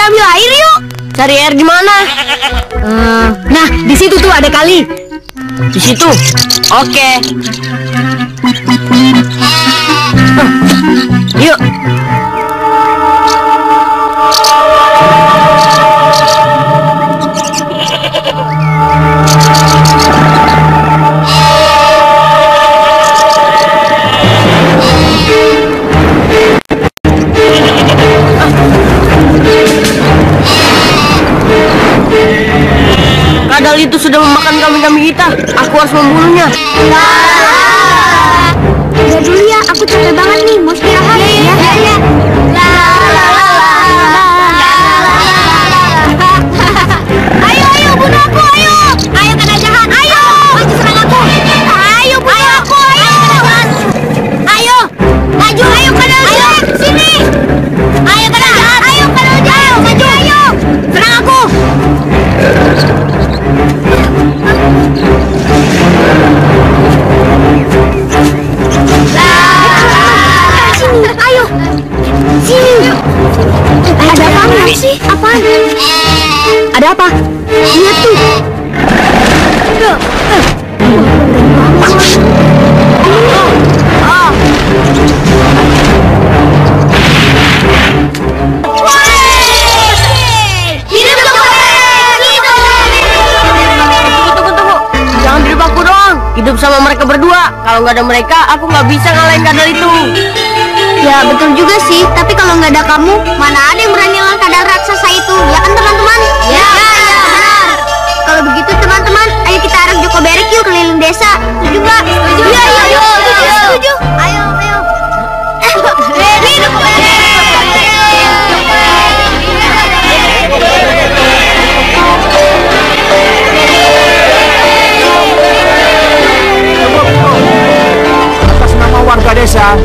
ambil air yuk. Cari air di mana? Nah, di situ tuh ada kali. Di situ. Oke. Yuk. Kadal itu sudah memakan kambing-kambing kita. Aku harus membunuhnya. Udah dulu ya, aku capek banget nih. Mau istirahat. Ya. Ayo, bunuh aku, ayo. Ayo kena jahat, ayo. Maju serang aku. Ayo, bunuh aku, ayo. Ayo, maju, ayo kena jahat. Sini. Ayo kena jahat, ayo kena jahat. Maju, ayo. Serang aku. Sini, ayo. Sini. Ada apa sih? Apaan? Ada apa? Lihat tuh. Jangan hidup aku doang. Hidup sama mereka berdua. Kalau nggak ada mereka, aku nggak bisa ngalahin kadal itu. Ya betul juga sih. Tapi kalau nggak ada kamu, mana ada yang berani lawan kadal raksasa itu? Ya kan teman-teman? Ya benar. Kalau begitu teman-teman, ayo kita arak Joko Berek yuk keliling desa. Setuju nggak? Setuju. Iya. Setuju. Ayo. Hidup Berek. Atas nama warga desa,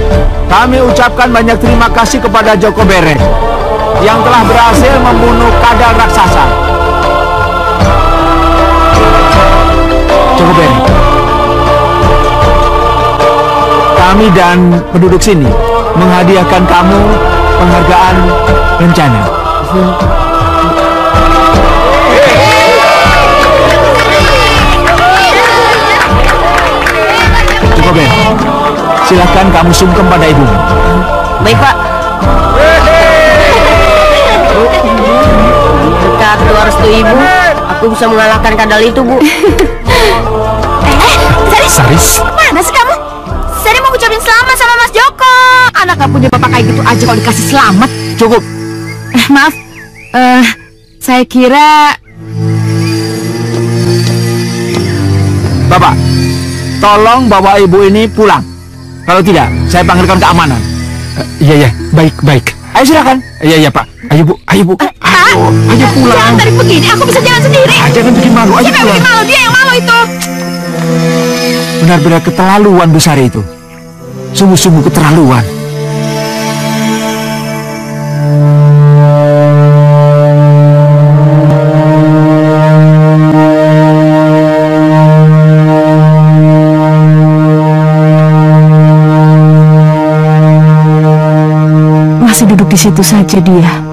kami ucapkan banyak terima kasih kepada Joko Berek yang telah berhasil membunuh kadal raksasa. Joko Berek, kami dan penduduk sini menghadiahkan kamu penghargaan rencana. Joko Berek, silakan kamu sungkem pada ibu. Baik, Pak. Berkat doa restu ibu, aku bisa mengalahkan kadal itu, Bu. Saris. Mana sih kamu? Sari mau ucapin selamat sama Mas Joko. Anak gak punya bapak kayak gitu aja kalau dikasih selamat. Cukup. Maaf. Saya kira Bapak, tolong bawa ibu ini pulang. Kalau tidak, saya panggilkan keamanan. Iya, baik. Ayo silakan. Iya, Pak. Ayo Bu. Ayo pulang. jangan tarik begini, aku bisa jalan sendiri. Jangan bikin malu. Ayo Siapa yang pulang. bikin malu? Dia yang malu itu. Benar-benar keterlaluan Besari itu. Sungguh-sungguh keterlaluan. Masih duduk di situ saja dia.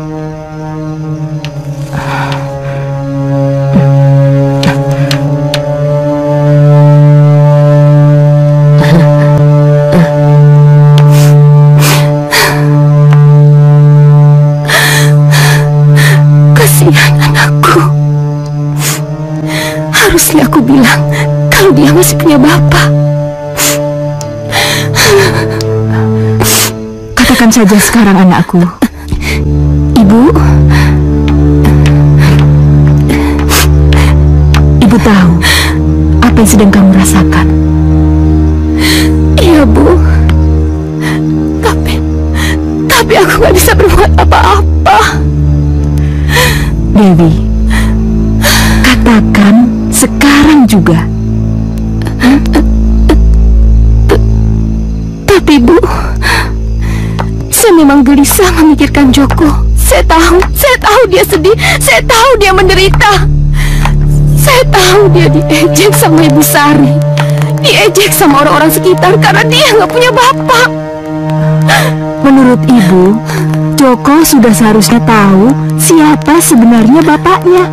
Kasihan anakku. Harusnya aku bilang kalau dia masih punya bapak. Katakan saja sekarang anakku. Ibu tahu apa yang sedang kamu rasakan. Iya, Bu. Tapi aku gak bisa berbuat apa-apa. Dewi, katakan sekarang juga. Tapi Bu, saya memang gelisah memikirkan Joko. Saya tahu dia sedih. Saya tahu dia menderita. Saya tahu dia diejek sama Ibu Sari. Diejek sama orang-orang sekitar karena dia nggak punya bapak. Menurut Ibu, Joko sudah seharusnya tahu siapa sebenarnya bapaknya.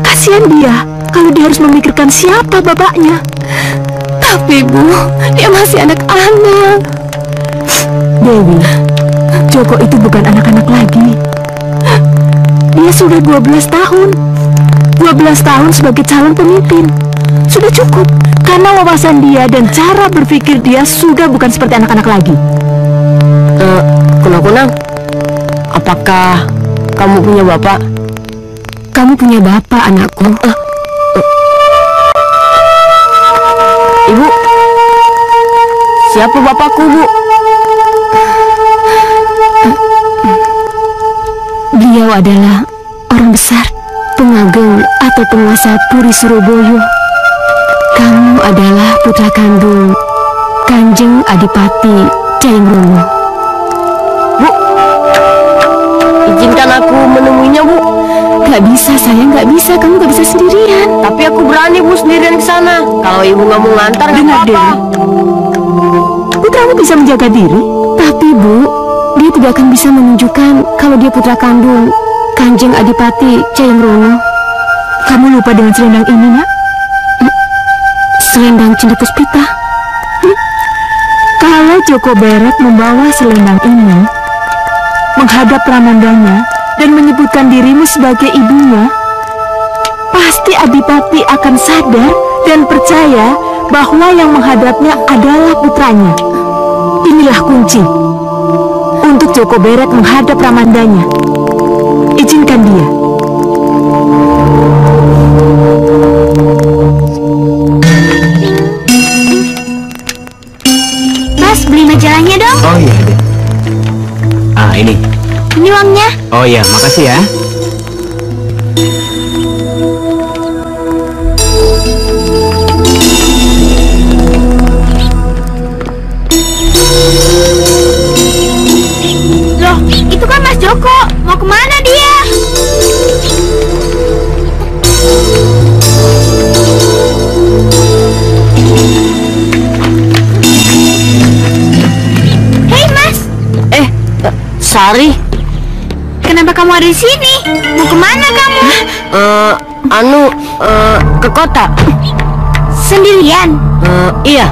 Kasihan dia kalau dia harus memikirkan siapa bapaknya. Tapi Bu, dia masih anak-anak. Dewi, Joko itu bukan anak-anak lagi. Dia sudah 12 tahun. 12 tahun sebagai calon pemimpin. Sudah cukup, karena wawasan dia dan cara berpikir dia sudah bukan seperti anak-anak lagi. Kunang-kunang, apakah kamu punya bapak? Kamu punya bapak, anakku. Ibu, siapa bapakku, Bu? Beliau adalah orang besar, pengageng atau penguasa Puri Surabaya. Kamu adalah putra kandung Kanjeng Adipati Caingrumo. Bu, izinkan aku menemuinya, Bu. Gak bisa, sayang, gak bisa. Kamu gak bisa sendirian. Tapi aku berani, Bu, sendirian ke sana. Kalau ibu nggak mau ngantar, nggak Dengar, apa-apa. Putramu bisa menjaga diri. Tapi Bu, dia tidak akan bisa menunjukkan kalau dia putra kandung Kanjeng Adipati Caingrumo. Kamu lupa dengan selendang ini, nak? Selendang Cinta Puspita. Kalau Joko Beret membawa selendang ini menghadap Pramandanya dan menyebutkan dirimu sebagai ibunya, pasti Adipati akan sadar dan percaya bahwa yang menghadapnya adalah putranya. Inilah kunci untuk Joko Beret menghadap Pramandanya. Izinkan dia. Mas, beli majalahnya dong. Oh iya deh. Ah, ini. Ini uangnya. Oh iya, makasih ya. Loh, itu kan Mas Joko. Mau kemana dia? Hei Mas, Sari, kenapa kamu ada di sini? Mau kemana kamu? ke kota. Sendirian? Iya.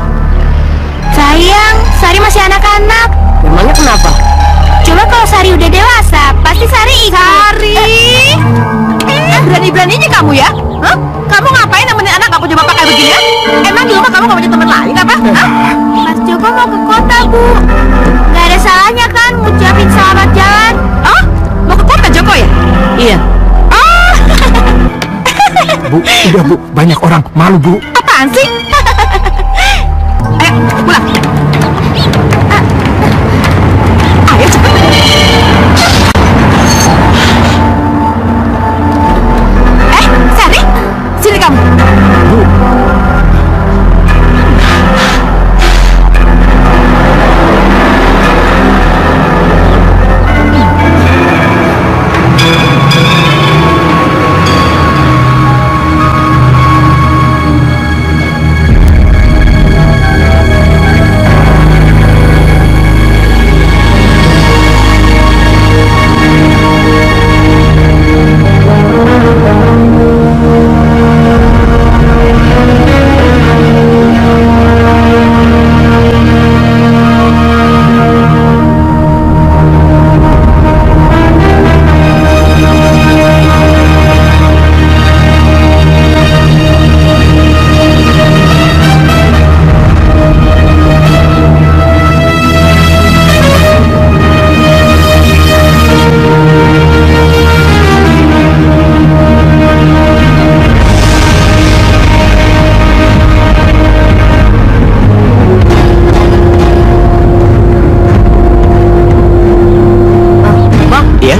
Sayang, Sari masih anak-anak. Memangnya kenapa? Coba kalau Sari udah dewasa, pasti Sari ikut. Sari! Berani-beraninya kamu ya? Hah? Kamu ngapain nemenin anak gak punya bapak kayak begini ya? Emang di rumah kamu gak punya teman lain apa? Hah? Mas Joko mau ke kota, Bu. Gak ada salahnya kan ngucapin selamat jalan. Oh? Mau ke kota Joko ya? Iya. Bu, udah Bu, banyak orang malu Bu. Apaan sih? Ayo, pulang. Ayo cepet. Sari, sini kamu. Bu,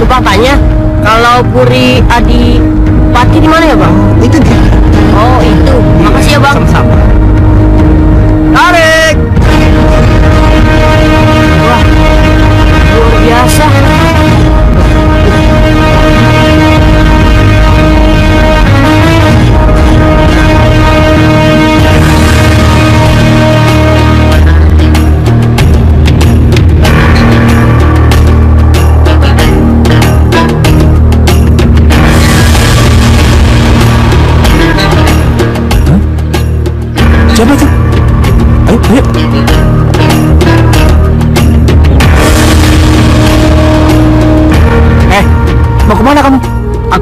Lupa tanya, kalau Puri Adipati di mana ya, Bang? itu dia. Oh, itu. Makasih ya, Bang. Sama-sama. Tarik. Wah, luar biasa.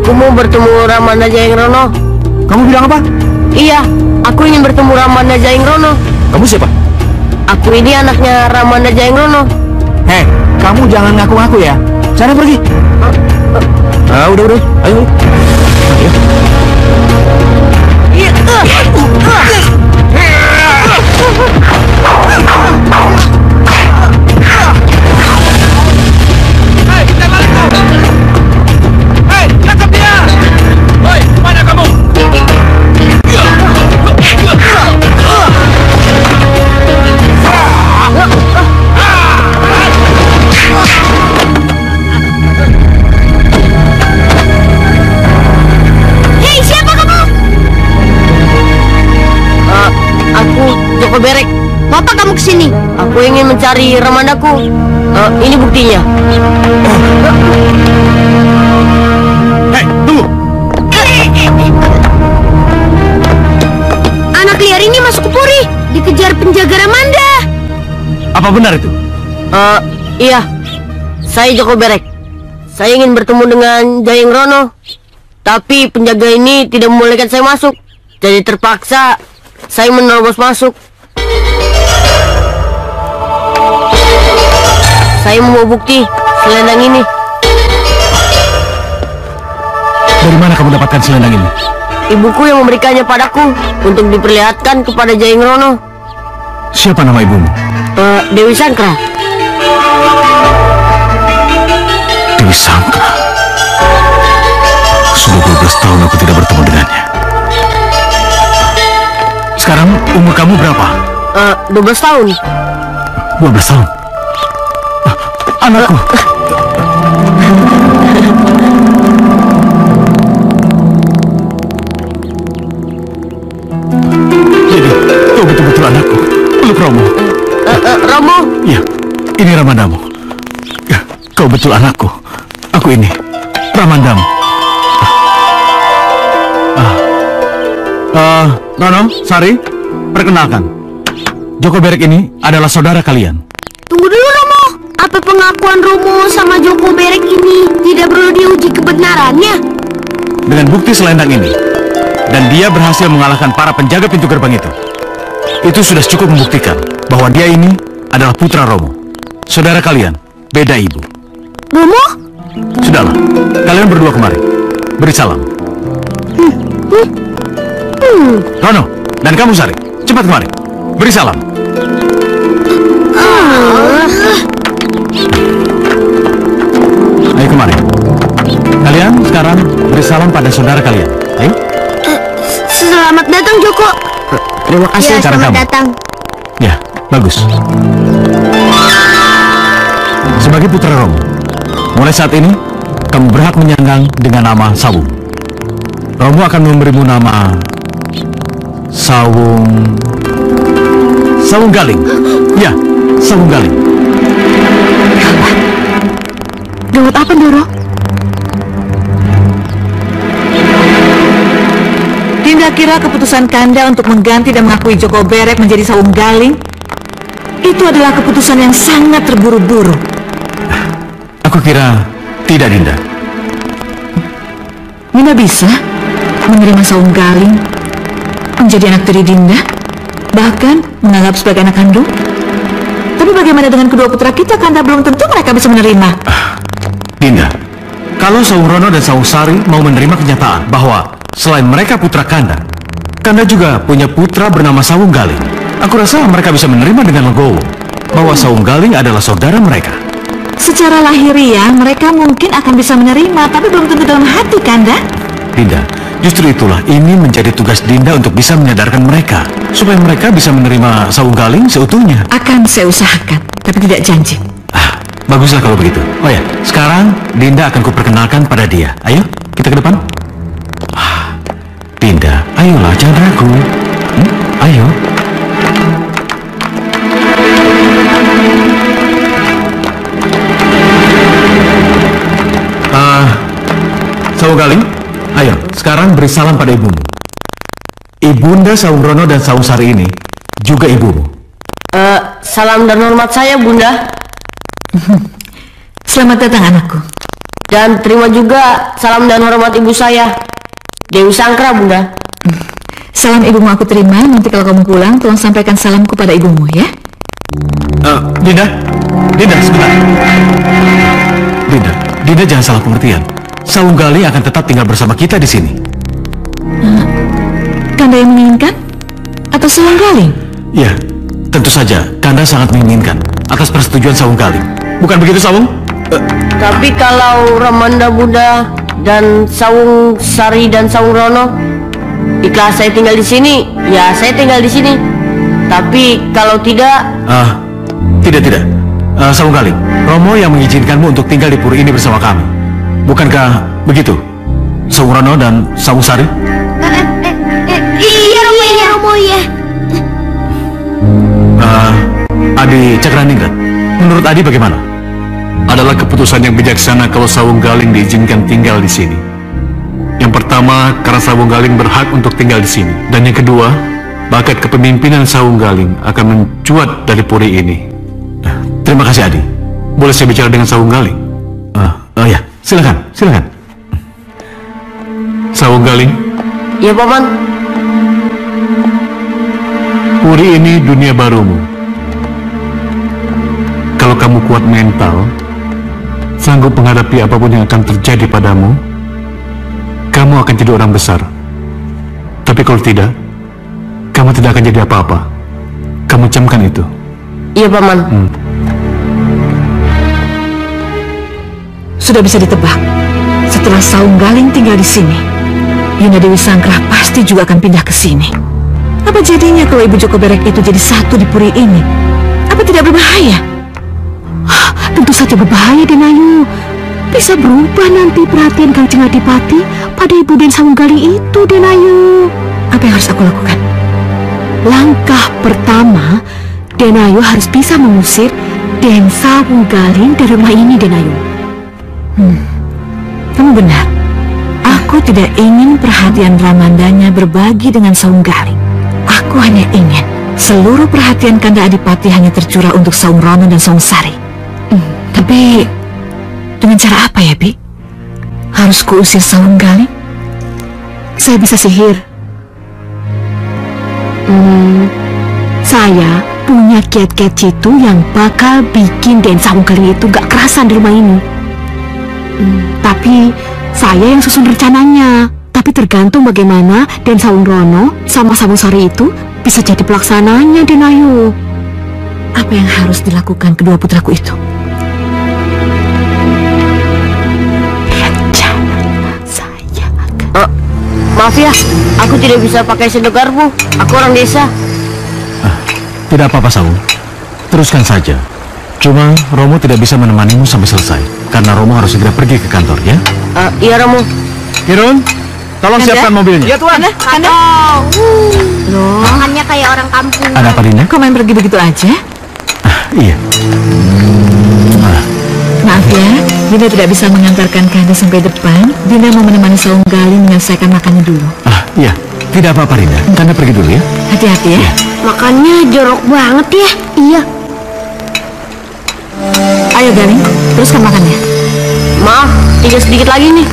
Aku mau bertemu Ramanda Jayeng Rono. Kamu bilang apa? Iya, aku ingin bertemu Ramanda Jayeng Rono. Kamu siapa? Aku ini anaknya Ramanda Jayeng Rono. Hei, kamu jangan ngaku-ngaku ya. Sana pergi. Udah. Ayo. Ayo. Hei, kita balik tuh! Hei, tangkap dia! Hei, mana kamu? Hei, siapa kamu? Aku Joko Berek. Bapak kamu kesini. Aku ingin mencari Ramandaku. Ini buktinya. Hei, tunggu. Anak liar ini masuk ke puri, dikejar penjaga Ramanda. Apa benar itu? Iya. Saya Joko Berek. Saya ingin bertemu dengan Jayeng Rono. Tapi penjaga ini tidak membolehkan saya masuk. Jadi terpaksa saya menerobos masuk. Saya membawa bukti selendang ini. Dari mana kamu dapatkan selendang ini? Ibuku yang memberikannya padaku untuk diperlihatkan kepada Jayeng Rono. Siapa nama ibumu? Dewi Sangkra. Dewi Sangkra. Sudah 12 tahun aku tidak bertemu dengannya. Sekarang umur kamu berapa? 12 tahun. 12 tahun. Anakku. Jadi, kau betul-betul anakku. Peluk Romo. Romo. Iya, ini Ramandamu. Ya, kau betul anakku. Aku ini Ramandamu. Rono, Sari, perkenalkan. Joko Berek ini adalah saudara kalian. Tunggu dulu, Romo. Apa pengakuan Romo sama Joko Berek ini tidak perlu diuji kebenarannya? Dengan bukti selendang ini, dan dia berhasil mengalahkan para penjaga pintu gerbang itu sudah cukup membuktikan bahwa dia ini adalah putra Romo. Saudara kalian, beda ibu. Romo? Sudahlah, kalian berdua kemari. Beri salam. Rono, dan kamu Sari, cepat kemari. Beri salam. Ayo kemari. Kalian sekarang beri salam pada saudara kalian. Ayo. Selamat datang, Joko. Terima kasih. Ya, Sekarang selamat kamu. datang. Ya, bagus. Sebagai putra Romo, mulai saat ini kamu berhak menyandang dengan nama Sawung. Romo akan memberimu nama Sawung Galing. Ya, Sawung Galing. Gawat apa, Doro? Dinda kira keputusan Kanda untuk mengganti dan mengakui Joko Berek menjadi Sawung Galing itu adalah keputusan yang sangat terburu-buru. Aku kira tidak, Dinda. Dinda bisa menerima Sawung Galing menjadi anak tiri Dinda, bahkan menganggap sebagai anak kandung. Tapi bagaimana dengan kedua putra kita? Kanda belum tentu mereka bisa menerima. Dinda, kalau Sawung Rono dan Sawung Sari mau menerima kenyataan bahwa selain mereka putra Kanda, Kanda juga punya putra bernama Sawung Galing, aku rasa mereka bisa menerima dengan legowo bahwa Sawung Galing adalah saudara mereka. Secara lahiriah mereka mungkin akan bisa menerima, tapi belum tentu dalam hati, Kanda. Dinda, justru itulah ini menjadi tugas Dinda untuk bisa menyadarkan mereka supaya mereka bisa menerima Sawung Galing seutuhnya. Akan saya usahakan, tapi tidak janji. Baguslah kalau begitu. Oh ya, sekarang Dinda akan kuperkenalkan pada dia. Ayo, kita ke depan. Dinda, ayolah, jangan ragu. Ayo. Sawung Galing, ayo, sekarang beri salam pada ibumu. Ibunda Sawung Rono dan Sawung Sari ini juga ibumu. Salam dan hormat saya, Bunda. Selamat datang, anakku. Dan terima juga salam dan hormat ibu saya, Dewi Sangkra, Bunda. Salam ibumu aku terima. Nanti kalau kamu pulang, tolong sampaikan salamku pada ibumu ya. Dinda sebentar. Dinda jangan salah pengertian. Sawung Galing akan tetap tinggal bersama kita di sini. Kanda yang menginginkan? Atau Sawung Galing? Ya, tentu saja Kanda sangat menginginkan atas persetujuan Sawung Galing. Bukan begitu, Sawung? Tapi kalau Ramanda Bunda dan Sawung Sari dan Sawung Rono ikhlas saya tinggal di sini, ya saya tinggal di sini. Tapi kalau tidak, tidak. Sawung Galing, Romo yang mengizinkanmu untuk tinggal di puri ini bersama kami. Bukankah begitu, Sawung Rono dan Sawung Sari? Iya Romo ya. Adi Cakraningrat, menurut Adi bagaimana? Adalah keputusan yang bijaksana kalau Sawung Galing diizinkan tinggal di sini. Yang pertama, karena Sawung Galing berhak untuk tinggal di sini. Dan yang kedua, bakat kepemimpinan Sawung Galing akan mencuat dari puri ini. Terima kasih, Adi. Boleh saya bicara dengan Sawung Galing? Ya, silakan. Sawung Galing, ya Paman. puri ini dunia barumu. Kalau kamu kuat mental, sanggup menghadapi apapun yang akan terjadi padamu, kamu akan jadi orang besar. Tapi kalau tidak, kamu tidak akan jadi apa-apa. Kamu camkan itu. Iya Paman. Sudah bisa ditebak. Setelah Sawung Galing tinggal di sini, Yunda Dewi Sangkra pasti juga akan pindah ke sini. Apa jadinya kalau Ibu Joko Berek itu jadi satu di puri ini? Apa tidak berbahaya? Tentu saja berbahaya, Denayu. Bisa berubah nanti perhatian Kanjeng Adipati pada Ibu Den Sawung Galing itu, Denayu. Apa yang harus aku lakukan? Langkah pertama, Denayu harus bisa mengusir Den Sawung Galing dari rumah ini, Denayu. Kamu benar. Aku tidak ingin perhatian Ramandanya berbagi dengan Sawung Galing. Aku hanya ingin seluruh perhatian Kanda Adipati hanya tercurah untuk Sawung Rono dan Sawung Sari. Tapi dengan cara apa ya, Bi? Harus kuusir Sawung Galing? Saya bisa sihir. Saya punya kiat-kiat jitu yang bakal bikin Den Sawung Galing itu gak kerasan di rumah ini. Tapi saya yang susun rencananya. Tapi tergantung bagaimana Den Sawung Rono sama Sawung Sari itu bisa jadi pelaksananya, Denayu. Apa yang harus dilakukan kedua putraku itu? Maaf ya, aku tidak bisa pakai sendok garpu. Aku orang desa. Tidak apa-apa, Sawung. Teruskan saja. Cuma Romo tidak bisa menemanimu sampai selesai karena Romo harus segera pergi ke kantor, ya? Iya, Romo. Kirun, tolong siapkan mobilnya. Ya Tuan. Kanda? Loh, makannya kayak orang kampung. Ada apa, Dinda? Kau main pergi begitu aja? Iya. Maaf ya, Dinda tidak bisa mengantarkan Kanda sampai depan. Dinda mau menemani Sawung Galing menyelesaikan makannya dulu. Iya. Tidak apa-apa, Dinda. Kanda pergi dulu ya. Hati-hati ya. Makannya jorok banget ya. Iya. Ayo Galing, teruskan makannya. Maaf, tinggal sedikit lagi nih.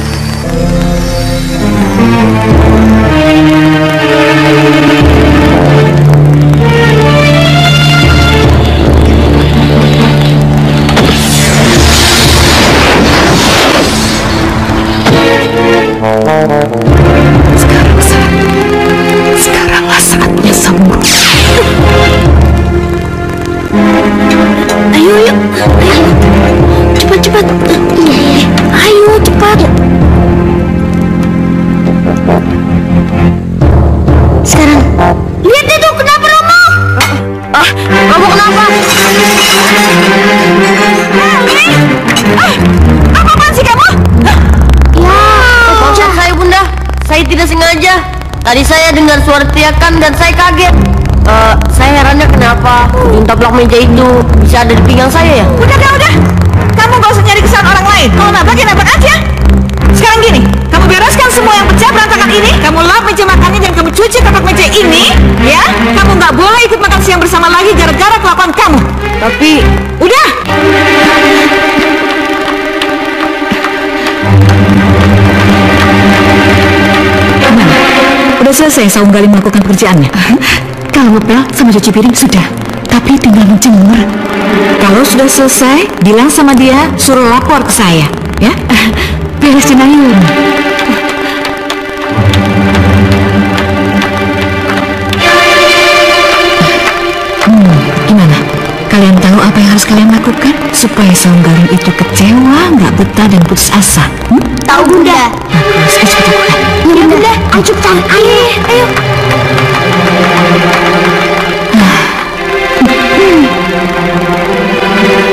Sekaranglah saatnya Sawung Rono. Ayo. Cepat. Iya. Ayo, cepat. Sekarang. Lihat itu, kenapa Romo? Romo kenapa? Apa-apaan sih kamu? Ya, Maafkan saya, Bunda. Saya tidak sengaja. Tadi saya dengar suara teriakan dan saya kaget. Saya herannya kenapa ujung taplak meja itu bisa ada di pinggang saya ya? Udah. Kamu gak usah nyari kesalahan orang lain. Kalau nabrak ya nabrak aja. Sekarang gini, kamu bereskan semua yang pecah berantakan ini. Kamu lap meja makannya dan kamu cuci tapak meja ini. Ya, kamu gak boleh ikut makan siang bersama lagi gara-gara kelakuan kamu. Tapi Udah. selesai Saung Galing melakukan pekerjaannya? Kalau ngepel sama cuci piring sudah, tapi tinggal menjemur. Kalau sudah selesai, bilang sama dia suruh lapor ke saya, ya? Beres Jinayun. Gimana? Kalian tahu apa yang harus kalian lakukan supaya Saung Galing itu kecewa, nggak betah dan putus asa? Tahu Bunda. Bagus, ayo cepat lakukan. Iya Bunda, ayo cepetan. Ayo.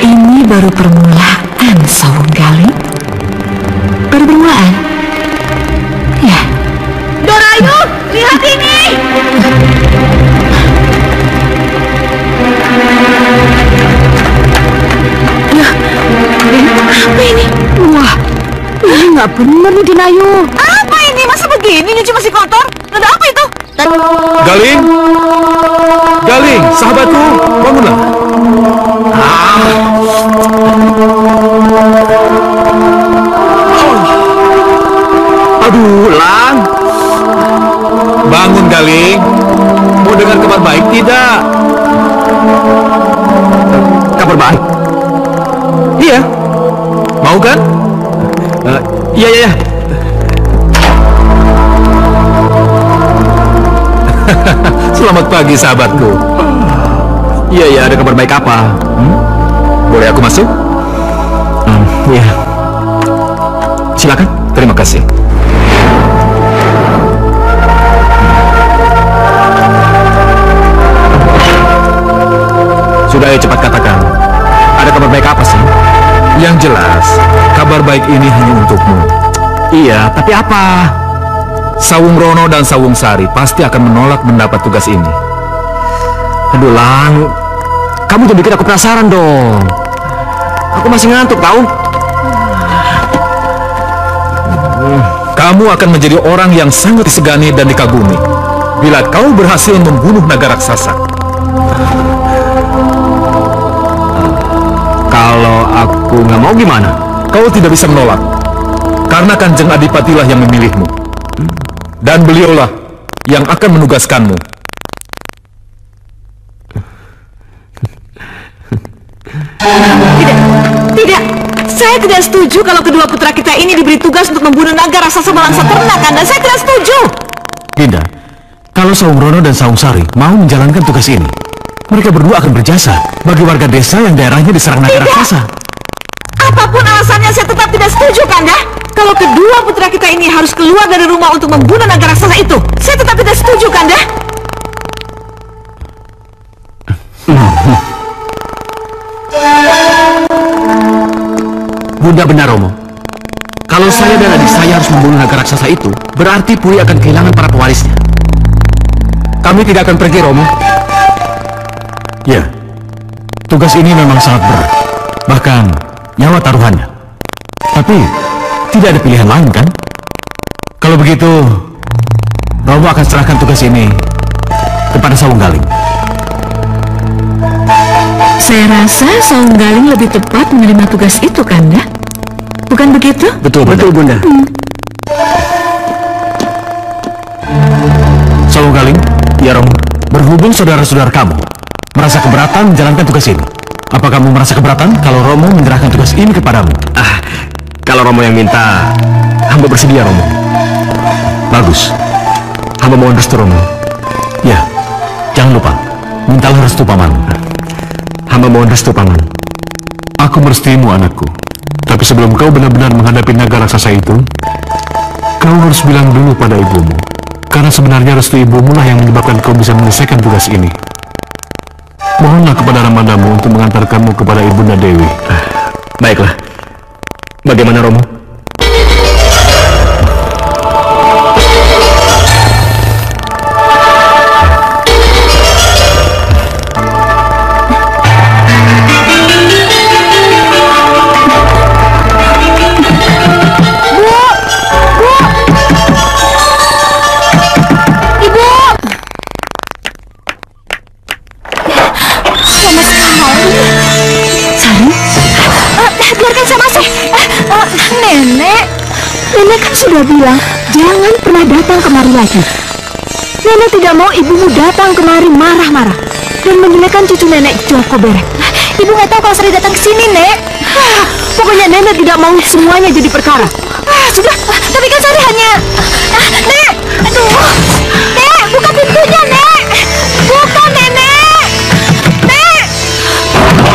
Ini baru permulaan, Saung Galing. Baru permulaan. Ya. Dorayu, lihat ini. Apa ini? Wah, ini nggak benar nih Dinayu. Apa ini? Masa begini nyuci masih kotor? Ada apa itu? Galing! Galing, sahabatku, bangunlah. Aduh, Lang. Bangun, Galing. Mau dengar kabar baik tidak? Kabar baik? Iya. Mau kan? Iya. Selamat pagi, sahabatku. Iya, ada kabar baik apa? Boleh aku masuk? Iya. Silakan. Terima kasih. Sudah, ayo cepat katakan. Ada kabar baik apa sih? Yang jelas, kabar baik ini hanya untukmu. Iya, tapi apa? Sawung Rono dan Sawung Sari pasti akan menolak mendapat tugas ini. Aduh, Lang, kamu jangan bikin aku penasaran dong. Aku masih ngantuk, tahu? Kamu akan menjadi orang yang sangat disegani dan dikagumi bila kau berhasil membunuh naga raksasa. Kalau aku nggak mau gimana? Kau tidak bisa menolak, karena Kanjeng Adipatilah yang memilihmu. Dan beliaulah yang akan menugaskanmu. Tidak. Saya tidak setuju kalau kedua putra kita ini diberi tugas untuk membunuh naga raksasa Malangsa ternak, Kanda. Saya tidak setuju. Dinda, kalau Sawung Rono dan Sawung Sari mau menjalankan tugas ini, mereka berdua akan berjasa bagi warga desa yang daerahnya diserang naga raksasa. Apapun alasannya, saya tetap tidak setuju, Kanda. Kalau kedua putra kita ini harus keluar dari rumah untuk membunuh naga raksasa itu, saya tetap tidak setuju, Kanda. Bunda benar, Romo. Kalau saya dan adik saya harus membunuh naga raksasa itu, berarti Puri akan kehilangan para pewarisnya. Kami tidak akan pergi, Romo. Ya, tugas ini memang sangat berat, bahkan nyawa taruhannya. Tapi tidak ada pilihan lain, kan? Kalau begitu, Romo akan serahkan tugas ini kepada Sawung Galing. Saya rasa Sawung Galing lebih tepat menerima tugas itu, Kanda. Bukan begitu? Betul, Bunda. Sawung Galing, ya Romo. Berhubung saudara-saudara kamu merasa keberatan menjalankan tugas ini, apa kamu merasa keberatan kalau Romo menyerahkan tugas ini kepadamu? Kalau Romo yang minta, hamba bersedia, Romo. Bagus. Hamba mohon restu, Romo. Ya, jangan lupa, mintalah restu Paman. Hamba mohon restu, Paman. Aku merestuimu, anakku. Tapi sebelum kau benar-benar menghadapi naga raksasa itu, kau harus bilang dulu pada ibumu. Karena sebenarnya restu ibumu lah yang menyebabkan kau bisa menyelesaikan tugas ini. Mohonlah kepada Ramadamu untuk mengantarkanmu kepada Ibunda Dewi. Baiklah. Bagaimana, Romo? Nenek kan sudah bilang jangan pernah datang kemari lagi. Nenek tidak mau ibumu datang kemari marah-marah dan menjelekkan cucu nenek Joko Berek. Ibu nggak tahu kalau Sari datang ke sini, Nek. Pokoknya nenek tidak mau semuanya jadi perkara. Sudah, tapi kan Sari hanya... Nek, aduh. Nek, buka pintunya, Nek. Buka, Nenek. Nek. Kamu,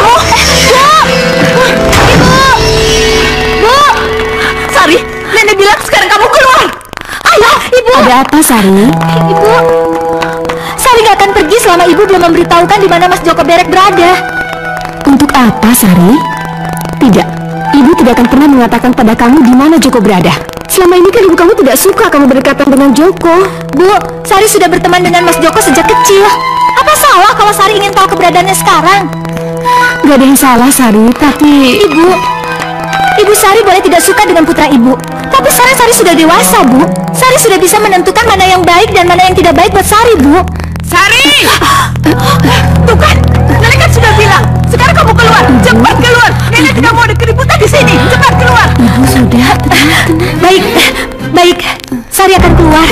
Bu. Ibu. Bu. Sari, nenek bilang sekarang kamu keluar. Ayo, Ibu. Ada apa, Sari? Ibu. Sari nggak akan pergi selama Ibu belum memberitahukan di mana Mas Joko Berek berada. Untuk apa, Sari? Tidak, ibu tidak akan pernah mengatakan pada kamu di mana Joko berada. Selama ini kan ibu kamu tidak suka kamu berdekatan dengan Joko. Bu, Sari sudah berteman dengan Mas Joko sejak kecil. Apa salah kalau Sari ingin tahu keberadaannya sekarang? Gak ada yang salah, Sari, tapi... Ibu Sari boleh tidak suka dengan putra ibu, tapi sekarang Sari sudah dewasa, Bu. Sari sudah bisa menentukan mana yang baik dan mana yang tidak baik buat Sari, Bu. Sari! Tuh kan, nenek kan sudah bilang. Sekarang kamu keluar, cepat keluar. Nenek tidak mau ada keributan di sini. Cepat keluar. Ibu sudah, Baik, baik. Sari akan keluar.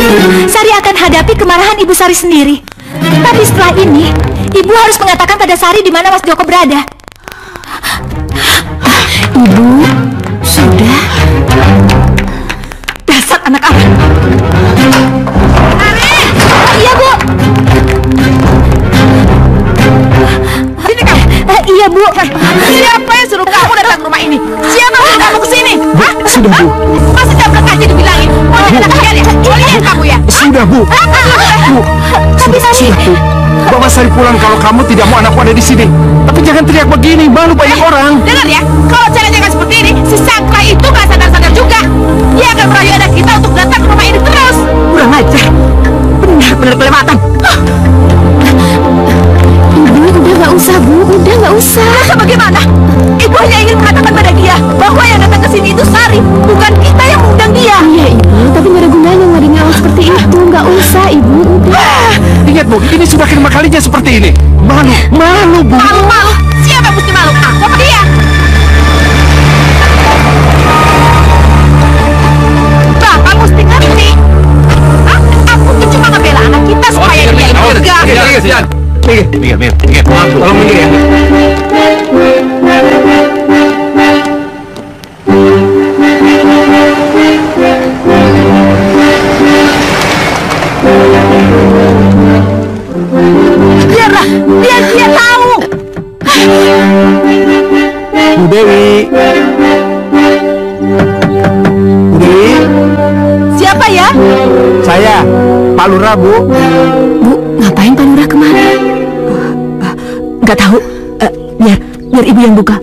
Sari akan hadapi kemarahan Ibu Sari sendiri. Tapi setelah ini, Ibu harus mengatakan pada Sari di mana Mas Joko berada. Ibu sudah. Dasar anak-anak. Sari! Iya, Bu. Sini kamu. Iya, Bu. Siapa yang suruh kamu datang ke rumah ini? Siapa yang suruh kamu ke sini? Hah? Sudah, Bu. Masih jam berapa aja dibilangin? Mau lihat anak kalian ya? Mau lihat kamu ya? Sudah, Bu. Bu, sudah, Bu. Bawa Sari pulang kalau kamu tidak mau anakku ada di sini. Tapi jangan teriak begini, malu banyak orang. Dengar ya, kalau jangan seperti ini, si Sangka itu nggak sadar-sadar juga. Dia akan merayu anak kita untuk datang ke rumah ini terus. Kurang ajar. Benar-benar kelewatan. Ibu udah nggak usah, Bu. Udah nggak usah. Masa bagaimana? Ibu hanya ingin mengatakan pada dia bahwa yang datang ke sini itu Sari, bukan kita yang mengundang dia. Iya, Ibu. Tapi nggak ada gunanya ngadengin awal seperti itu. Nggak usah, Ibu. Udah. Ingat, Bu, ini sudah kelima kalinya seperti ini. Malu, malu, Bu. Malu-malu. Siapa yang mesti malu? Aku apa dia? Bapak mesti ngerti. Hah? Aku tuh cuma ngebela anak kita supaya dia juga. Minggir. Tolong minggir ya. Biarlah, biar dia tahu. Bu Dewi. Bu Dewi, Siapa ya? saya, Pak Lurah, Bu. Bu, ngapain Pak Lurah kemana? Nggak tahu. Biar ibu yang buka.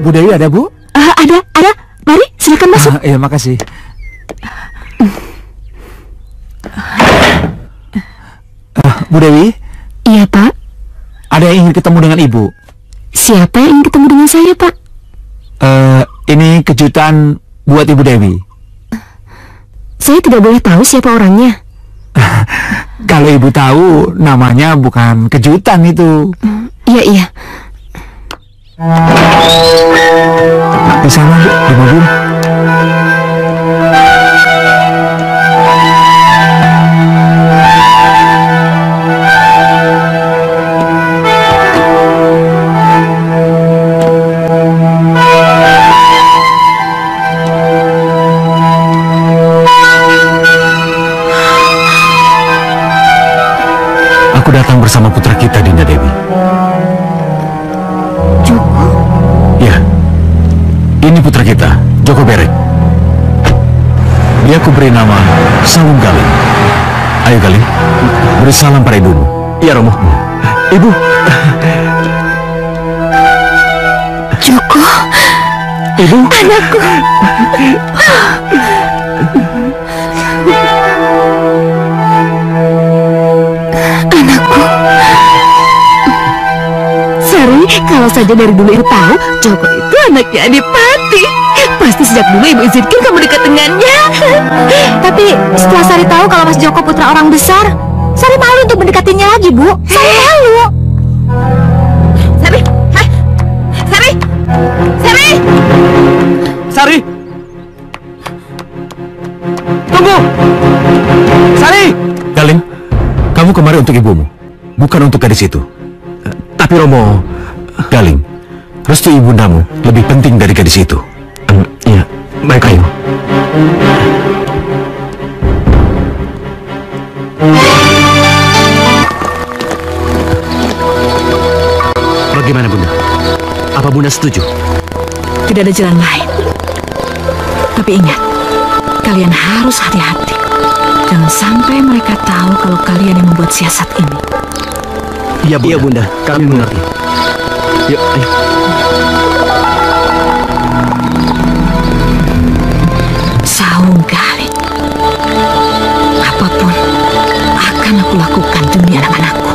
Bu Dewi ada, Bu? Ada. Mari, silakan masuk. Iya, makasih. Bu Dewi, Iya, Pak. ada yang ingin ketemu dengan Ibu. Siapa yang ingin ketemu dengan saya, Pak? Ini kejutan buat Ibu Dewi. Saya tidak boleh tahu siapa orangnya. Kalau Ibu tahu, namanya bukan kejutan itu. Iya. Di sana, Bu, di mobil. Aku datang bersama putra kita, Dinda Dewi. Joko? Ya, ini putra kita, Joko Berek. Dia aku beri nama Salung Galing. Ayo Galing, beri salam pada ibumu. Iya Romo. Ibu. Joko? Ibu. Anakku. Sari, kalau saja dari dulu ibu tahu Joko itu anaknya Adipati, pasti sejak dulu ibu izinkan kamu dekat dengannya. Tapi setelah Sari tahu kalau Mas Joko putra orang besar, Sari malu untuk mendekatinya lagi, Bu. Sari malu. Sari, Sari, Sari! Tunggu! Sari! Galing, kamu kemari untuk ibumu, bukan untuk gadis itu. Tapi Romo... Galing, restu ibundamu lebih penting dari gadis itu. Iya, baik, ayo. Bagaimana, Bunda? Apa Bunda setuju? Tidak ada jalan lain. Tapi ingat, kalian harus hati-hati. Jangan sampai mereka tahu kalau kalian yang membuat siasat ini. Iya, Bunda. Iya, Bunda. Kami mengerti. Yuk, ayo. Saung Galing. Apapun akan aku lakukan demi anak-anakku.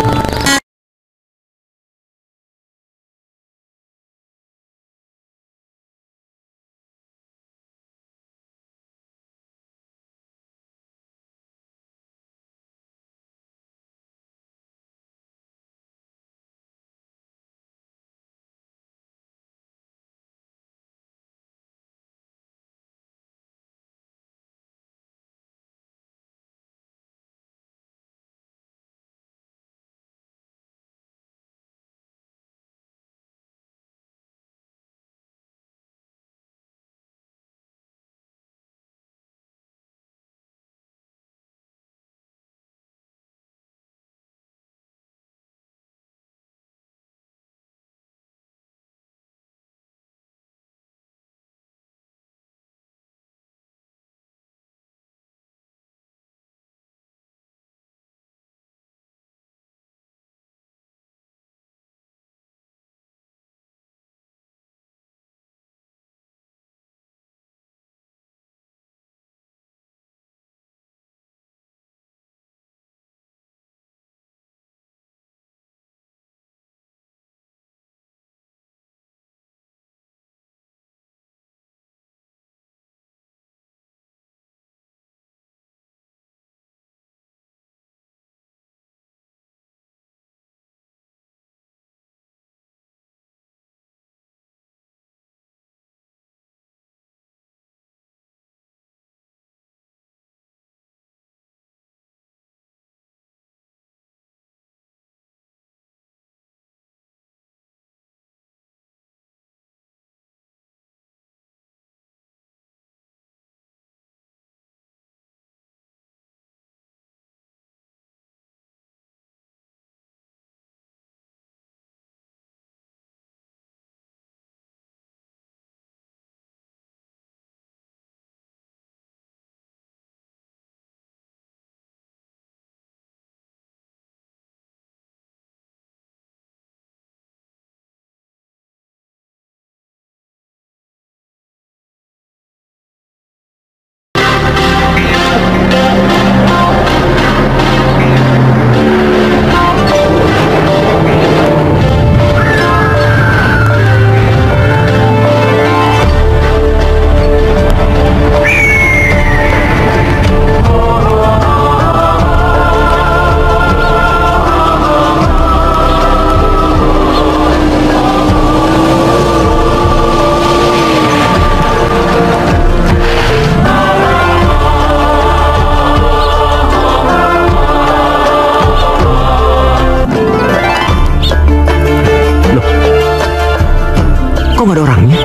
Kok nggak ada orangnya?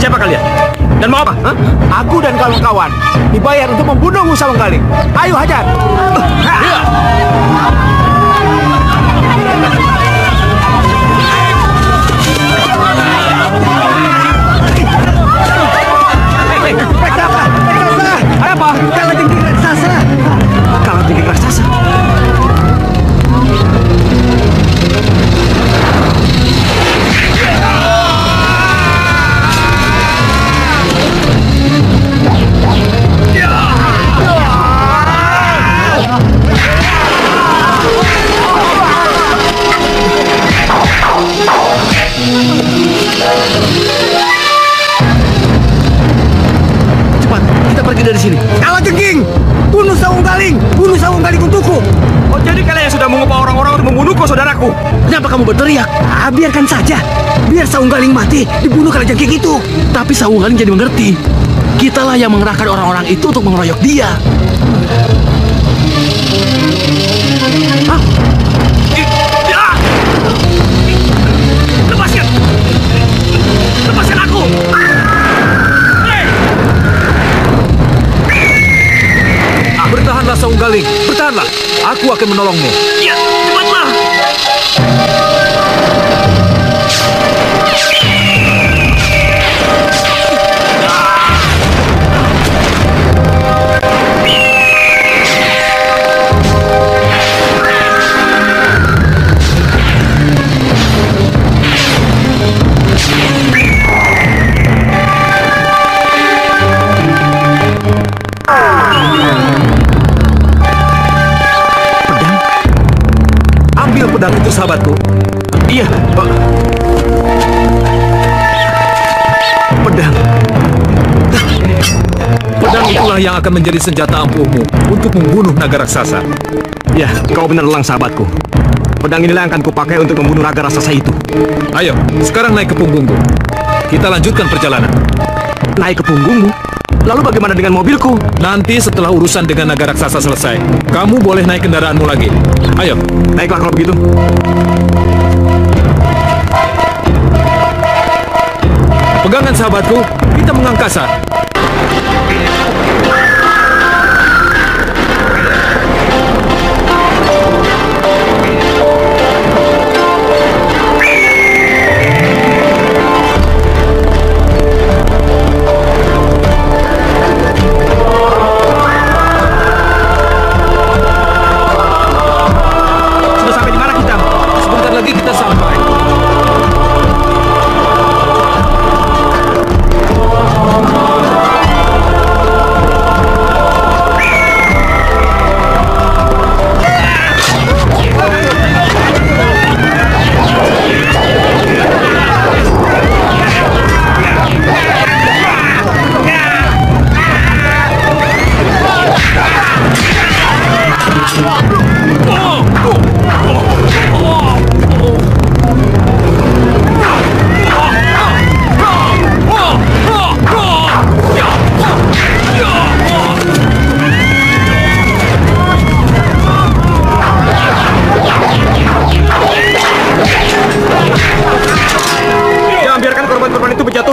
Siapa kalian? Dan mau apa? Hah? Aku dan kawan-kawan dibayar untuk membunuhmu, Saung Galing. Ayo hajar! Ada apa? Kalah tinggi raksasa. Kalah tinggi raksasa. aku? Kenapa kamu berteriak? Biarkan saja. Biar Saunggaling mati, dibunuh kalajengking itu. Tapi Saunggaling jadi mengerti. Kitalah yang mengerahkan orang-orang itu untuk mengeroyok dia. Hah? Lepaskan! Lepaskan aku! Bertahanlah Saunggaling, bertahanlah. Aku akan menolongmu. Ya, cepatlah. Pedang itu, sahabatku. Iya. Pedang. Pedang itulah yang akan menjadi senjata ampuhmu untuk membunuh naga raksasa. Ya, kau benar Lang, sahabatku. Pedang inilah yang akan kupakai untuk membunuh naga raksasa itu. Ayo, sekarang naik ke punggungku. Kita lanjutkan perjalanan. Naik ke punggungmu? Lalu bagaimana dengan mobilku? Nanti setelah urusan dengan naga raksasa selesai, kamu boleh naik kendaraanmu lagi. Ayo. Baiklah kalau begitu. Pegangan sahabatku, kita mengangkasa. Kita sampai.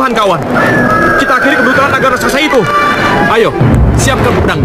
Kawan, kita akhiri kebutuhan naga raksasa itu. Ayo, siapkan pedang.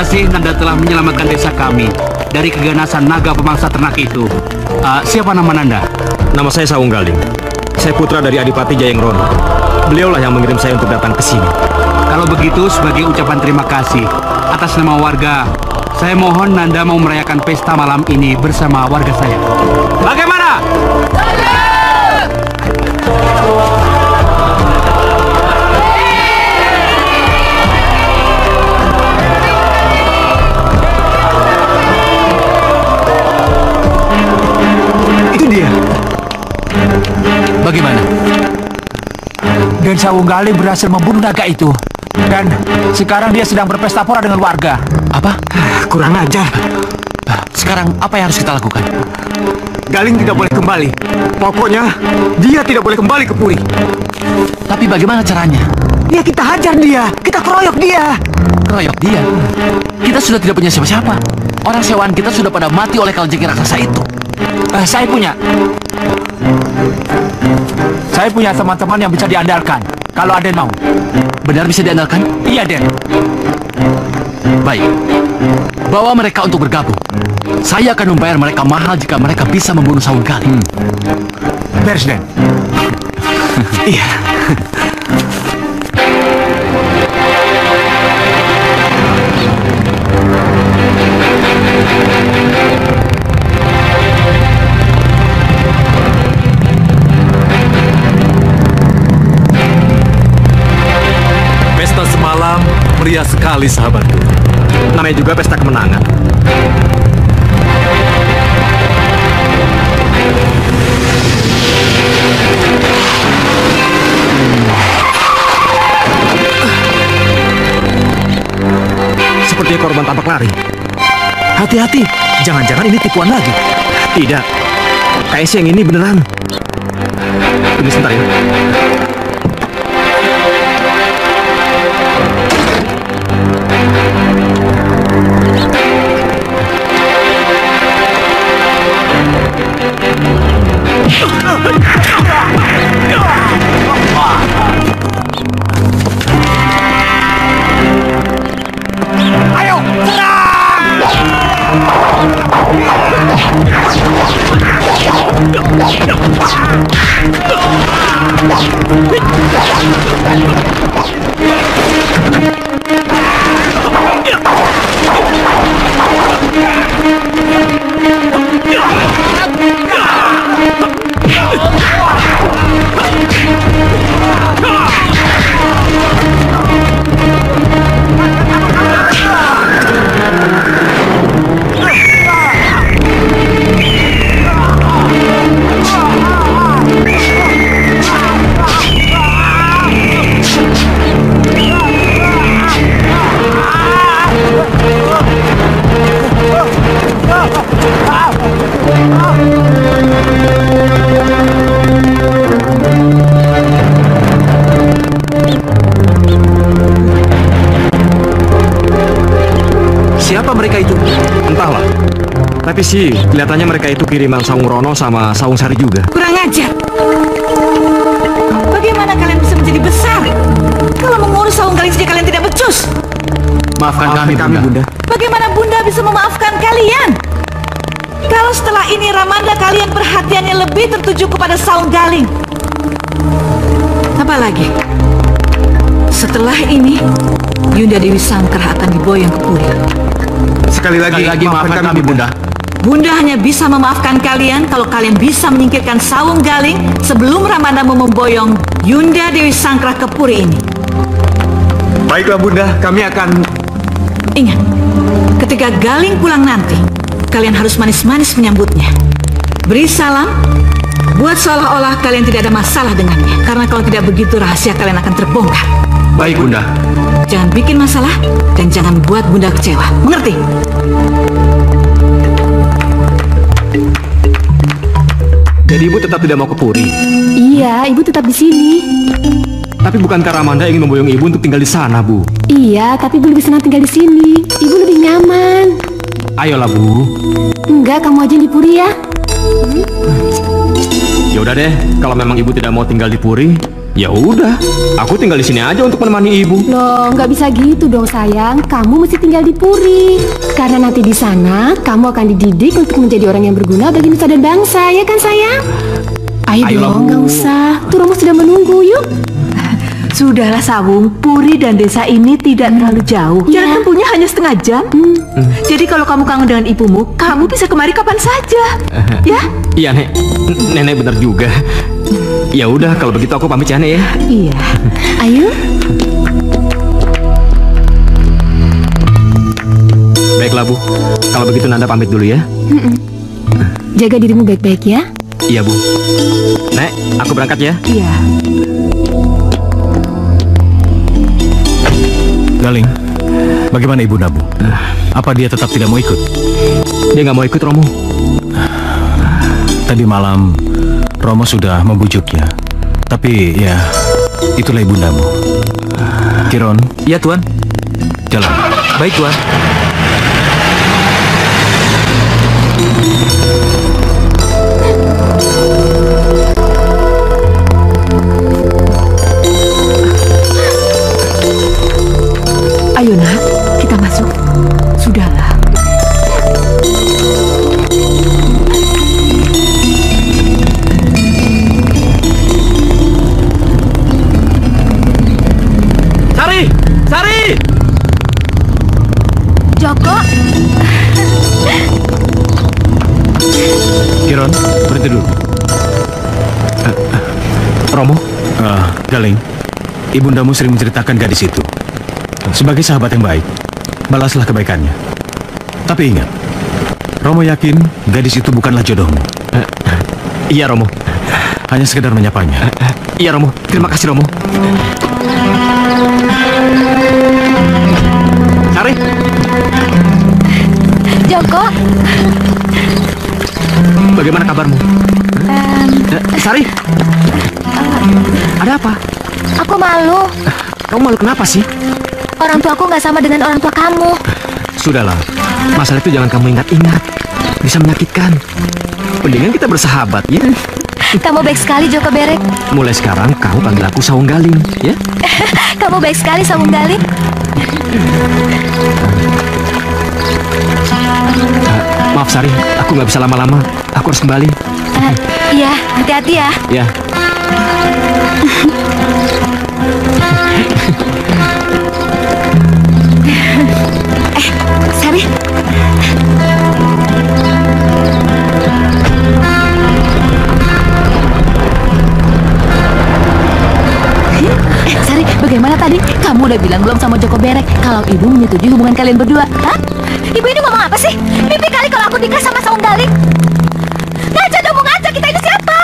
kasih Nanda telah menyelamatkan desa kami dari keganasan naga pemangsa ternak itu. Siapa nama Nanda? Nama saya Saunggaling. Saya putra dari Adipati Jayengrono. Beliaulah yang mengirim saya untuk datang ke sini. Kalau begitu, sebagai ucapan terima kasih atas nama warga, saya mohon Nanda mau merayakan pesta malam ini bersama warga saya. Bagaimana? Sawunggaling berhasil membunuh naga itu. Dan sekarang dia sedang berpesta pora dengan warga. Apa? Kurang ajar. Sekarang apa yang harus kita lakukan? Galing tidak boleh kembali. Pokoknya dia tidak boleh kembali ke Puri. Tapi bagaimana caranya? Ya kita hajar dia, kita keroyok dia. Keroyok dia? Kita sudah tidak punya siapa-siapa. Orang sewaan kita sudah pada mati oleh kalajengking raksasa itu. Saya punya teman-teman yang bisa diandalkan. Kalau Aden mau. Benar bisa diandalkan? Iya, Den. Baik. Bawa mereka untuk bergabung. Saya akan membayar mereka mahal jika mereka bisa membunuh Sawunggaling. Beres, Den. Iya. Pesta semalam meriah sekali, sahabatku. Namanya juga pesta kemenangan. Sepertinya korban tampak lari. Hati-hati, jangan-jangan ini tipuan lagi. Tidak, kayaknya yang ini beneran. Tunggu sebentar ya. Ayo, siapa mereka itu? Entahlah. Tapi sih, kelihatannya mereka itu kiriman Sawung Rono sama Sawung Sari juga. Kurang ajar. Bagaimana kalian bisa menjadi besar? Kalau mengurus Sawunggaling saja kalian tidak becus. Maafkan kami, Bunda. Bagaimana Bunda bisa memaafkan kalian? Kalau setelah ini Ramanda kalian perhatiannya lebih tertuju kepada Sawunggaling. Apalagi, setelah ini Yunda Dewi Sangkara akan diboyong ke Puri. Sekali lagi maafkan kami, Bunda. Bunda hanya bisa memaafkan kalian kalau kalian bisa menyingkirkan Sawunggaling sebelum Ramanda mau memboyong Yunda Dewi Sangkara ke Puri ini. Baiklah, Bunda. Kami akan... Ingat, ketika Galing pulang nanti, kalian harus manis-manis menyambutnya. Beri salam, buat seolah-olah kalian tidak ada masalah dengannya. Karena kalau tidak begitu rahasia kalian akan terbongkar. Baik, Bunda. Jangan bikin masalah dan jangan buat Bunda kecewa. Mengerti? Jadi Ibu tetap tidak mau ke Puri? Iya, Ibu tetap di sini. Tapi bukankah Ramanda ingin memboyong Ibu untuk tinggal di sana, Bu? Iya, tapi Ibu lebih senang tinggal di sini. Ibu lebih nyaman. Ayolah, Bu. Enggak, kamu aja di Puri ya. Ya udah deh, kalau memang Ibu tidak mau tinggal di Puri, ya udah, aku tinggal di sini aja untuk menemani Ibu. Loh, nggak bisa gitu dong sayang. Kamu mesti tinggal di Puri. Karena nanti di sana kamu akan dididik untuk menjadi orang yang berguna bagi nusa dan bangsa, ya kan sayang? Ayo dong, nggak usah. Tuh Romo sudah menunggu, yuk. Sudahlah Sawung, Puri dan desa ini tidak terlalu jauh. Ya. Jarak tempuhnya hanya setengah jam. Jadi kalau kamu kangen dengan ibumu, kamu bisa kemari kapan saja. Ya? Iya, Nek. Nenek benar juga. Ya udah, kalau begitu aku pamit ya, Nek ya. Iya. Ayo. Baiklah, Bu. Kalau begitu Nanda pamit dulu ya. Jaga dirimu baik-baik ya. Iya, Bu. Nek, aku berangkat ya. Iya. Galing, bagaimana ibu Nabu? Apa dia tetap tidak mau ikut? Dia nggak mau ikut, Romo. Tadi malam Romo sudah membujuknya. Tapi ya, itulah ibundamu. Kiron. Iya, Tuan. Jalan. Baik, Tuan. Ayo nak, kita masuk. Sudahlah. Sari! Sari! Joko, Kiron, berhenti dulu. Romo, Galing, ibundamu sering menceritakan gadis itu. Sebagai sahabat yang baik, balaslah kebaikannya. Tapi ingat, Romo yakin gadis itu bukanlah jodohmu. iya Romo. Hanya sekedar menyapanya. Iya Romo, terima kasih Romo. Sari, Joko, bagaimana kabarmu? Sari, ada apa? aku malu. Kamu malu kenapa sih? Orang tuaku nggak sama dengan orang tua kamu. Sudahlah, masalah itu jangan kamu ingat-ingat. Bisa menyakitkan. Mendingan kita bersahabat, ya? Kamu baik sekali, Joko Berek. Mulai sekarang kamu panggil aku Saung Galing, ya? Kamu baik sekali, Saung Galing. Maaf Sari, aku nggak bisa lama-lama. Aku harus kembali. Iya, hati-hati ya. Ya. Sari. Sari, bagaimana tadi? Kamu udah bilang belum sama Joko Berek kalau ibu menyetujui hubungan kalian berdua? Hah? Ibu ini ngomong apa sih? Mimpi kali kalau aku nikah sama Saung Galing. Ngaca dong, mau ngaca, kita ini siapa?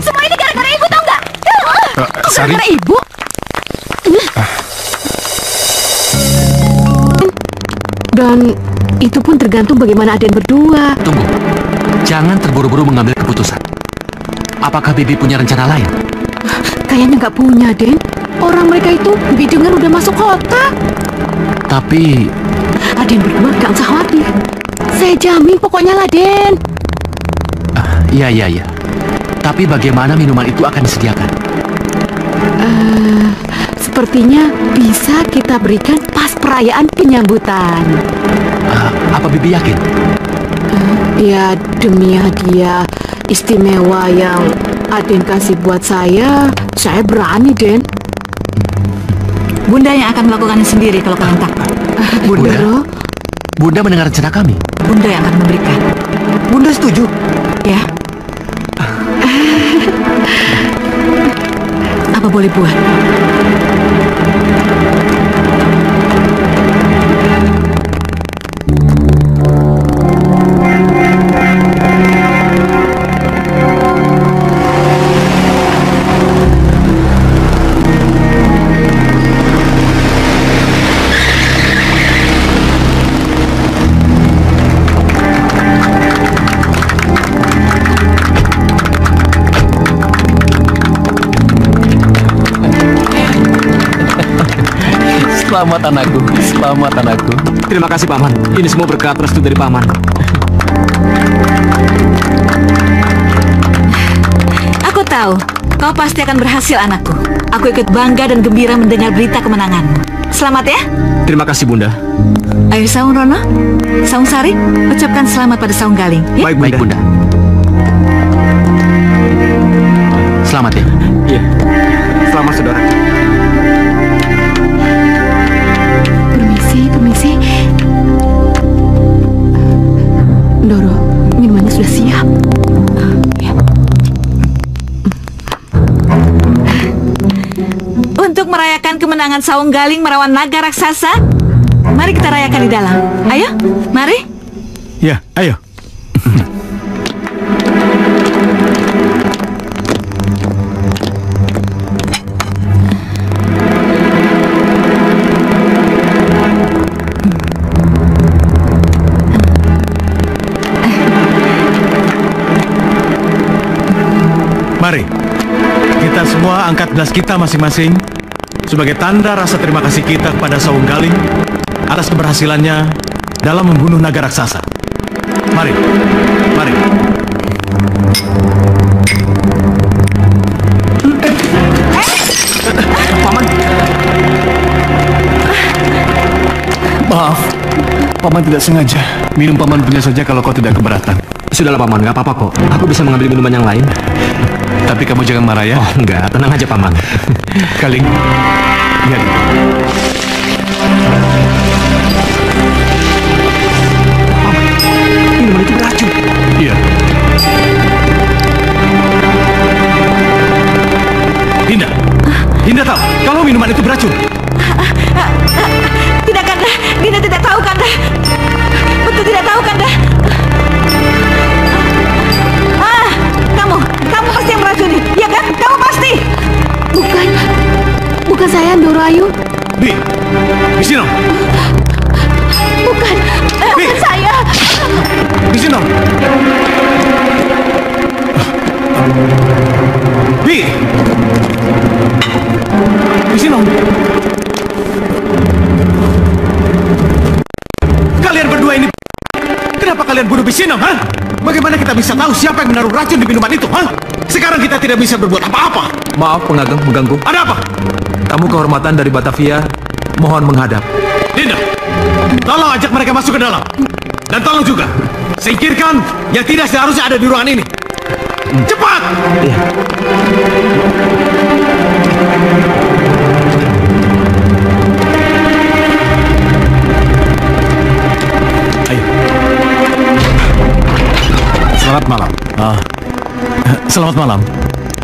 Semua ini gara-gara ibu, tau nggak? Kok Sari. gara-gara ibu? Dan itu pun tergantung bagaimana Aden berdua. Tunggu. Jangan terburu-buru mengambil keputusan. Apakah Bibi punya rencana lain? Kayaknya nggak punya, Den. Orang mereka itu Bibi dengar udah masuk kota. Tapi Aden berdua gak usah khawatir. Saya jamin pokoknya lah, Den. iya. Tapi bagaimana minuman itu akan disediakan? Sepertinya bisa kita berikan pas perayaan penyambutan. Apa Bibi yakin? Ya, demi hadiah istimewa yang Aden kasih buat saya berani, Den. Bunda yang akan melakukannya sendiri kalau kalian takut. Bunda? Doro, Bunda mendengar rencana kami. Bunda yang akan memberikan. Bunda setuju? Ya. Apa boleh buat? Selamat anakku, selamat anakku. Terima kasih Paman. Ini semua berkat restu dari Paman. Aku tahu, kau pasti akan berhasil anakku. Aku ikut bangga dan gembira mendengar berita kemenanganmu. Selamat ya. Terima kasih Bunda. Ayo Saung Rono, Saung Sari, ucapkan selamat pada Saung Galing. Ya? Baik Bunda. Selamat ya. Iya. Selamat saudara. permisi. Doro, minumannya sudah siap. Ya. Untuk merayakan kemenangan Saung Galing melawan naga raksasa, mari kita rayakan di dalam. Ayo, mari. Ya, ayo. Mari, kita semua angkat gelas kita masing-masing sebagai tanda rasa terima kasih kita kepada Saung Galing atas keberhasilannya dalam membunuh naga raksasa. Mari, mari. Paman. Maaf, Paman tidak sengaja. Minum Paman punya saja kalau kau tidak keberatan. Sudahlah Paman, nggak apa-apa kok. Aku bisa mengambil minuman yang lain. Tapi kamu jangan marah ya. Oh enggak, tenang aja Paman. Galing, lihat. Minuman itu beracun. Iya. Dinda tahu kalau minuman itu beracun. Tidak, Kanda. Dinda tidak tahu, Kanda. Betul tidak tahu, Kanda. Kamu pasti yang meracuni, ya kan? Kamu pasti. Bukan saya, Ndoro Ayu. Bi sini. Bukan saya. Di sini. Bi sini. Kalian berdua ini, kenapa kalian bunuh Bisinong, ha? Bagaimana kita bisa tahu siapa yang menaruh racun di minuman itu, ha? Sekarang kita tidak bisa berbuat apa-apa. Maaf pengageng mengganggu. Ada apa? Tamu kehormatan dari Batavia mohon menghadap. Dinda, tolong ajak mereka masuk ke dalam. Dan tolong juga singkirkan yang tidak seharusnya ada di ruangan ini. Cepat! Ayo. Selamat malam. Selamat malam.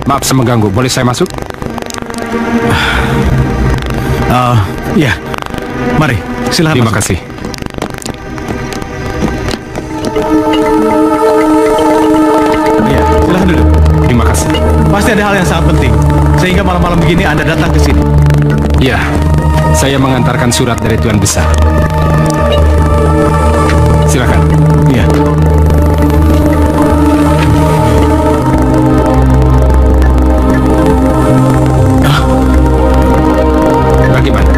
Maaf saya mengganggu. Boleh saya masuk? Ya. Mari, silakan. Terima masuk. kasih. Ya, silakan duduk. Terima kasih. Pasti ada hal yang sangat penting sehingga malam-malam begini Anda datang ke sini. Ya, saya mengantarkan surat dari Tuan Besar. Silakan. Iya. Bagaimana?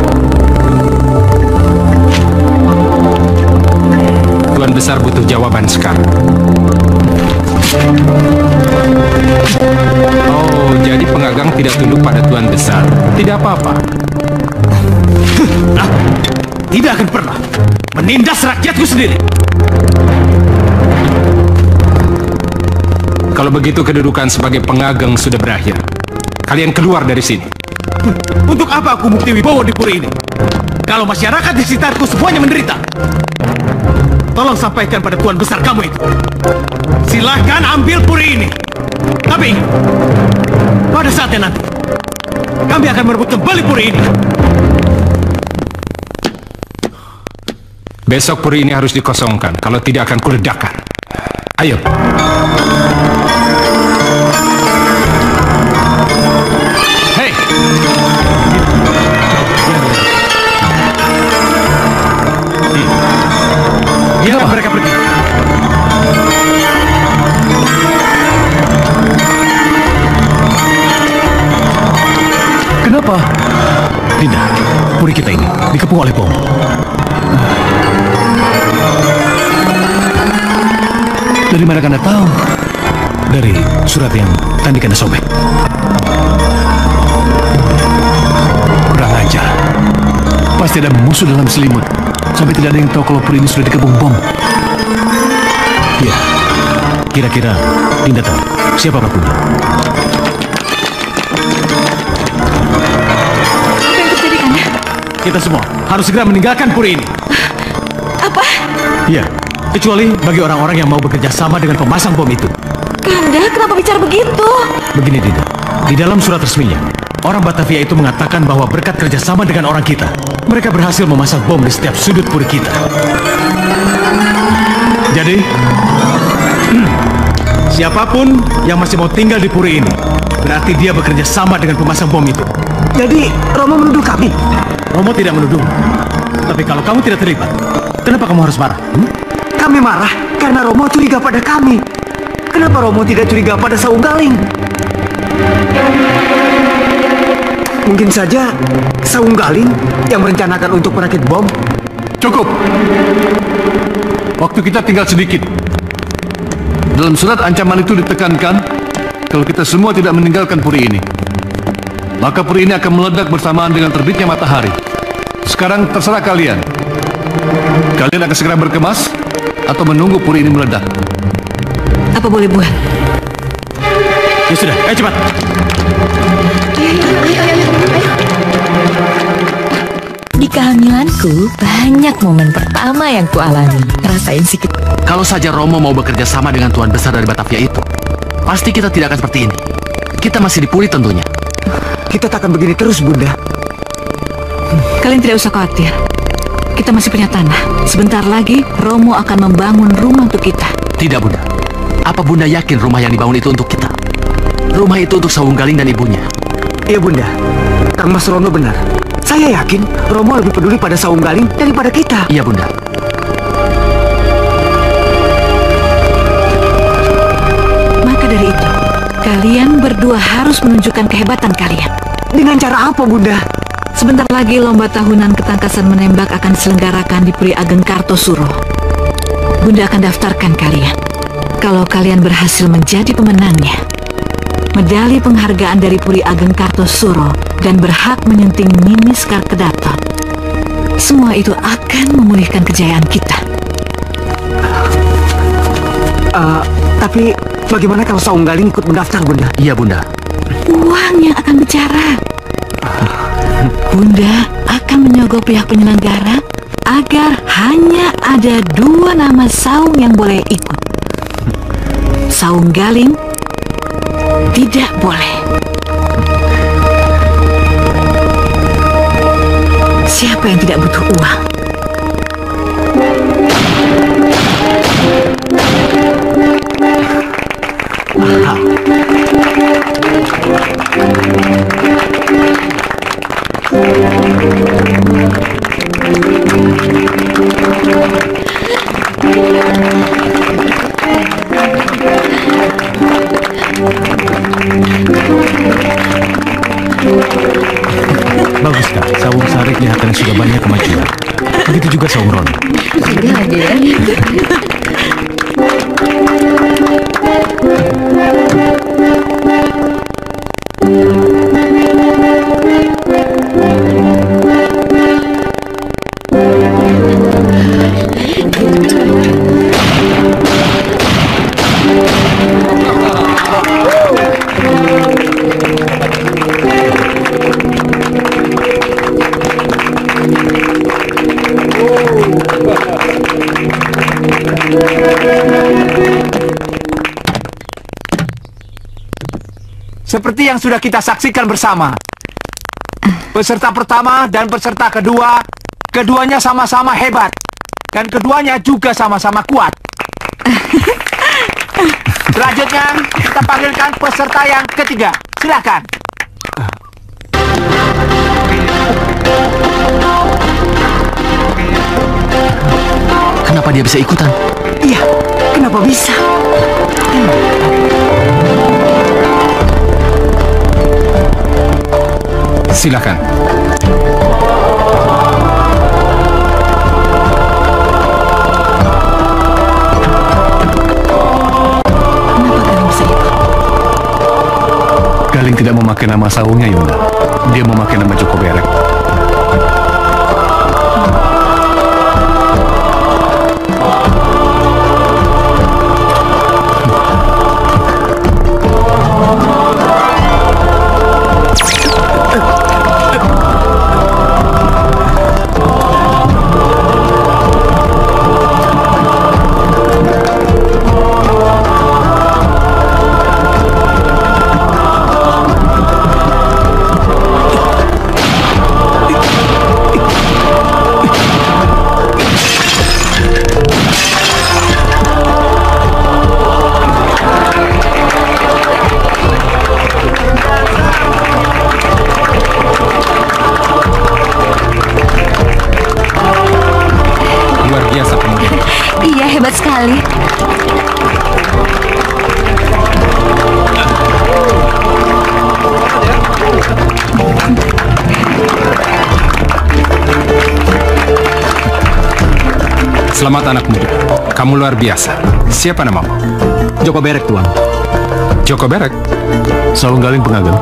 Tuan Besar butuh jawaban sekarang. Oh, jadi pengagang tidak tunduk pada Tuan Besar. Tidak apa-apa. Tidak akan pernah menindas rakyatku sendiri. Kalau begitu kedudukan sebagai pengagang sudah berakhir. Kalian keluar dari sini. Untuk apa aku mukti wibawa di puri ini? Kalau masyarakat di sekitarku semuanya menderita. Tolong sampaikan pada Tuan Besar kamu itu. Silahkan ambil puri ini. Tapi pada saatnya nanti kami akan merebut kembali puri ini. Besok puri ini harus dikosongkan. Kalau tidak akan kuledakkan. Ayo. Hei. Biarkan mereka pergi. Kenapa? Dinda, puri kita ini dikepung oleh bom. Dari mana Kanda tahu? Dari surat yang tadi Kanda sobek. Kurang ajar. Pasti ada musuh dalam selimut. Sampai tidak ada yang tahu kalau puri ini sudah dikepung bom. Iya. Kira-kira Dinda tahu siapa pelakunya? Apa yang terjadi, Kanda? Kita semua harus segera meninggalkan puri ini. Apa? Iya. Kecuali bagi orang-orang yang mau bekerja sama dengan pemasang bom itu. Kanda, kenapa bicara begitu? Begini Dinda, di dalam surat resminya, orang Batavia itu mengatakan bahwa berkat kerjasama dengan orang kita, mereka berhasil memasang bom di setiap sudut puri kita. Jadi, siapapun yang masih mau tinggal di puri ini, berarti dia bekerja sama dengan pemasang bom itu. Jadi Romo menuduh kami. Romo tidak menuduh. Tapi kalau kamu tidak terlibat, kenapa kamu harus marah? Kami marah karena Romo curiga pada kami. Kenapa Romo tidak curiga pada Saung Galing? Mungkin saja Saung Galing yang merencanakan untuk merakit bom. Cukup. Waktu kita tinggal sedikit. Dalam surat ancaman itu ditekankan kalau kita semua tidak meninggalkan puri ini, maka puri ini akan meledak bersamaan dengan terbitnya matahari. Sekarang terserah kalian. Kalian akan segera berkemas atau menunggu puri ini meledak. Apa boleh buat? Ya sudah, ayo cepat. Di kehamilanku, banyak momen pertama yang kualami. Rasain sikit. Kalau saja Romo mau bekerja sama dengan Tuan Besar dari Batavia itu, pasti kita tidak akan seperti ini. Kita masih di puri tentunya. Kita tak akan begini terus, Bunda. Kalian tidak usah khawatir. Kita masih punya tanah. Sebentar lagi, Romo akan membangun rumah untuk kita. Tidak, Bunda. Apa Bunda yakin rumah yang dibangun itu untuk kita? Rumah itu untuk Saung Galing dan ibunya. Iya, Bunda. Kang Mas Rono benar. Saya yakin Romo lebih peduli pada Saung Galing daripada kita. Iya, Bunda. Maka dari itu, kalian berdua harus menunjukkan kehebatan kalian. Dengan cara apa, Bunda? Sebentar lagi lomba tahunan ketangkasan menembak akan diselenggarakan di Puri Ageng Kartosuro. Bunda akan daftarkan kalian. Kalau kalian berhasil menjadi pemenangnya, medali penghargaan dari Puri Ageng Kartosuro dan berhak menyunting Nini Sekar Kedaton. Semua itu akan memulihkan kejayaan kita. Tapi bagaimana kalau Saung Galing ikut mendaftar, Bunda? Iya, Bunda. Uang yang akan bicara. Bunda akan menyogok pihak penyelenggara agar hanya ada 2 nama Saung yang boleh ikut. Saung Galing tidak boleh. Siapa yang tidak butuh uang? Bagus, Kak. Saung Sari kelihatannya sudah banyak kemajuan. Begitu juga Saung Rono. Seperti yang sudah kita saksikan bersama, peserta pertama dan peserta kedua, keduanya sama-sama hebat dan keduanya juga sama-sama kuat. Selanjutnya kita panggilkan peserta yang ketiga. Silakan. Kenapa dia bisa ikutan? Iya, kenapa bisa? Silakan. Galing tidak memakai nama saungnya, Yunda. Dia memakai nama Joko Berek. Selamat anak muda. Kamu luar biasa. Siapa namamu? Joko Berek, Tuan. Joko Berek? Sawung Galing Pengageng.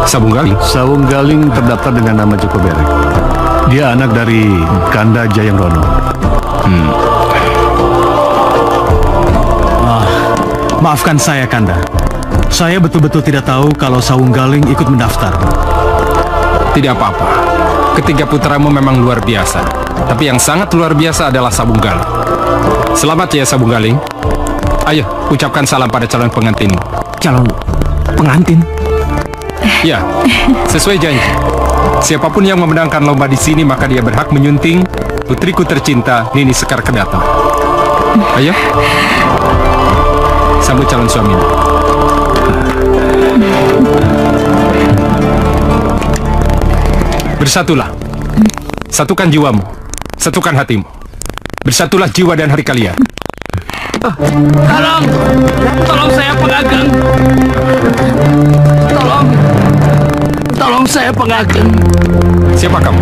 Sabung Galing? Sawung Galing terdaftar dengan nama Joko Berek. Dia anak dari Kanda Jayang Rono. Maafkan saya, Kanda. Saya betul-betul tidak tahu kalau Sawung Galing ikut mendaftar. Tidak apa-apa. Ketiga putramu memang luar biasa. Tapi yang sangat luar biasa adalah Sabung Galing. Selamat ya, Sabung Galing. Ayo, ucapkan salam pada calon pengantinmu. Calon pengantin? Ya, sesuai janji. Siapapun yang memenangkan lomba di sini, maka dia berhak menyunting putriku tercinta, Nini Sekar Kedaton. Ayo, sambut calon suamimu. Bersatulah. Satukan jiwamu. Satukan hatimu. Bersatulah jiwa dan hari kalian. Tolong! Tolong saya Pengageng! Tolong saya Pengageng! Siapa kamu?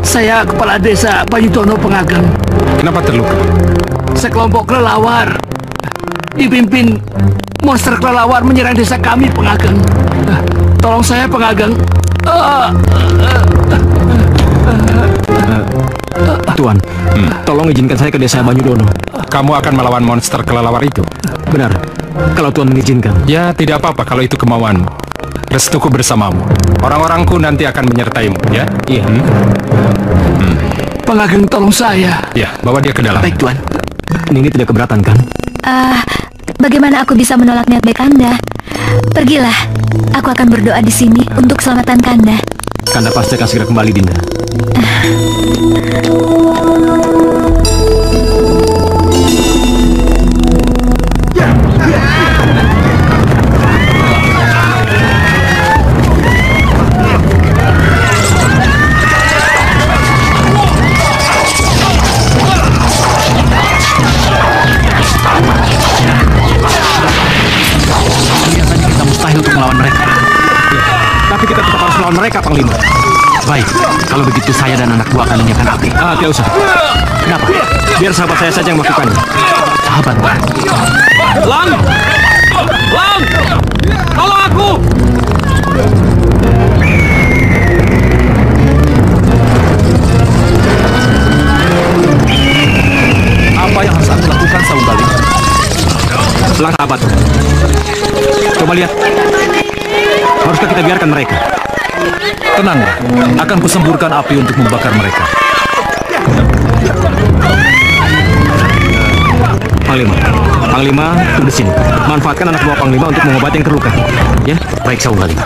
Saya kepala desa Banyudono Pengageng. Kenapa terluka? Sekelompok kelelawar dipimpin monster kelelawar menyerang desa kami, Pengageng. Tolong saya Pengageng. Tuan, tolong izinkan saya ke desa Banyudono. Kamu akan melawan monster kelelawar itu? Benar, kalau Tuan mengizinkan. Ya, tidak apa-apa kalau itu kemauanmu. Restuku bersamamu. Orang-orangku nanti akan menyertaimu, ya? Iya. Pengageng, tolong saya. Ya, bawa dia ke dalam. Baik, Tuan. Nini tidak keberatan, kan? Bagaimana aku bisa menolak niat baik Kanda? Pergilah. Aku akan berdoa di sini untuk keselamatan Kanda. Kanda pasti akan segera kembali, Dinda. Kelihatannya kita mustahil untuk melawan mereka. Tapi kita tetap harus melawan mereka, Panglima. Baik, kalau begitu saya dan anak buah akan menyiapkan api. Tidak usah. Kenapa? Biar sahabat saya saja yang melakukannya. Sahabat? Lang! Lang! Tolong aku! Apa yang harus aku lakukan, Sawung Galing? Lang, sahabat. Coba lihat. Haruskah kita biarkan mereka? Tenanglah, akan kusemburkan api untuk membakar mereka. Panglima, tunggu di sini. Manfaatkan anak buah Panglima untuk mengobati yang terluka. Ya, Baik, Sawung Galing.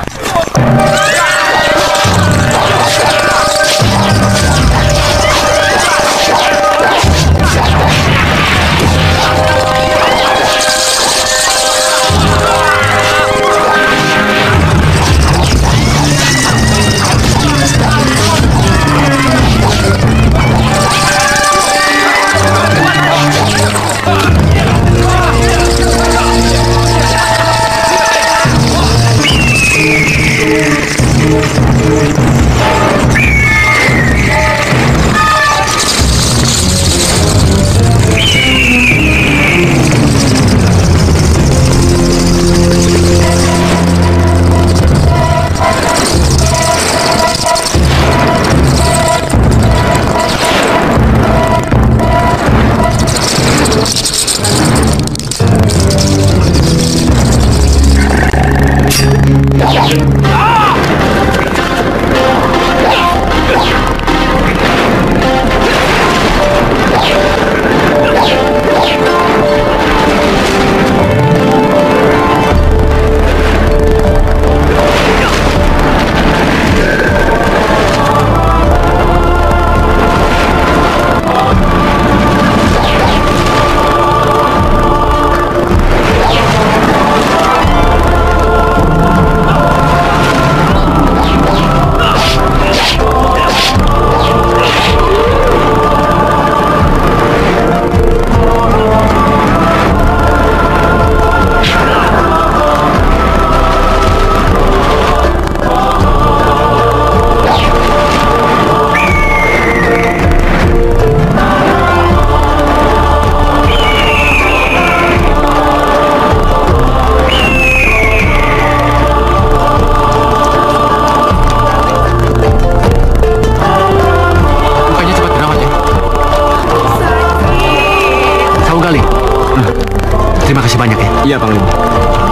Iya, Panglima.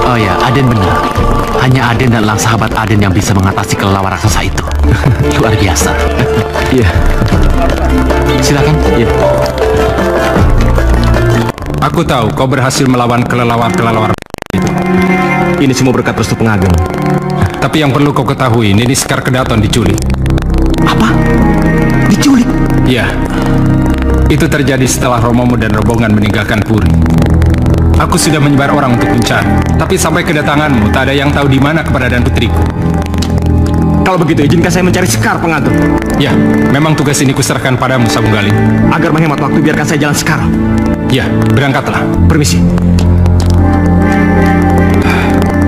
Oh ya, Aden benar. Hanya Aden dan elang sahabat Aden yang bisa mengatasi kelelawar raksasa itu. Luar biasa. Iya. Silakan. Iya. Aku tahu kau berhasil melawan kelelawar-kelelawar itu. Ini semua berkat restu Pengageng. Tapi yang perlu kau ketahui, Nini Sekar Kedaton diculik. Apa? Diculik? Ya, itu terjadi setelah Romomu dan rombongan meninggalkan Puri. Aku sudah menyebar orang untuk mencari, tapi sampai kedatanganmu, tak ada yang tahu di mana keberadaan putriku. Kalau begitu, izinkan saya mencari Sekar Pengageng. Ya, memang tugas ini kuserahkan padamu, Sabunggaling. Agar menghemat waktu, biarkan saya jalan sekarang. Ya, berangkatlah. Permisi.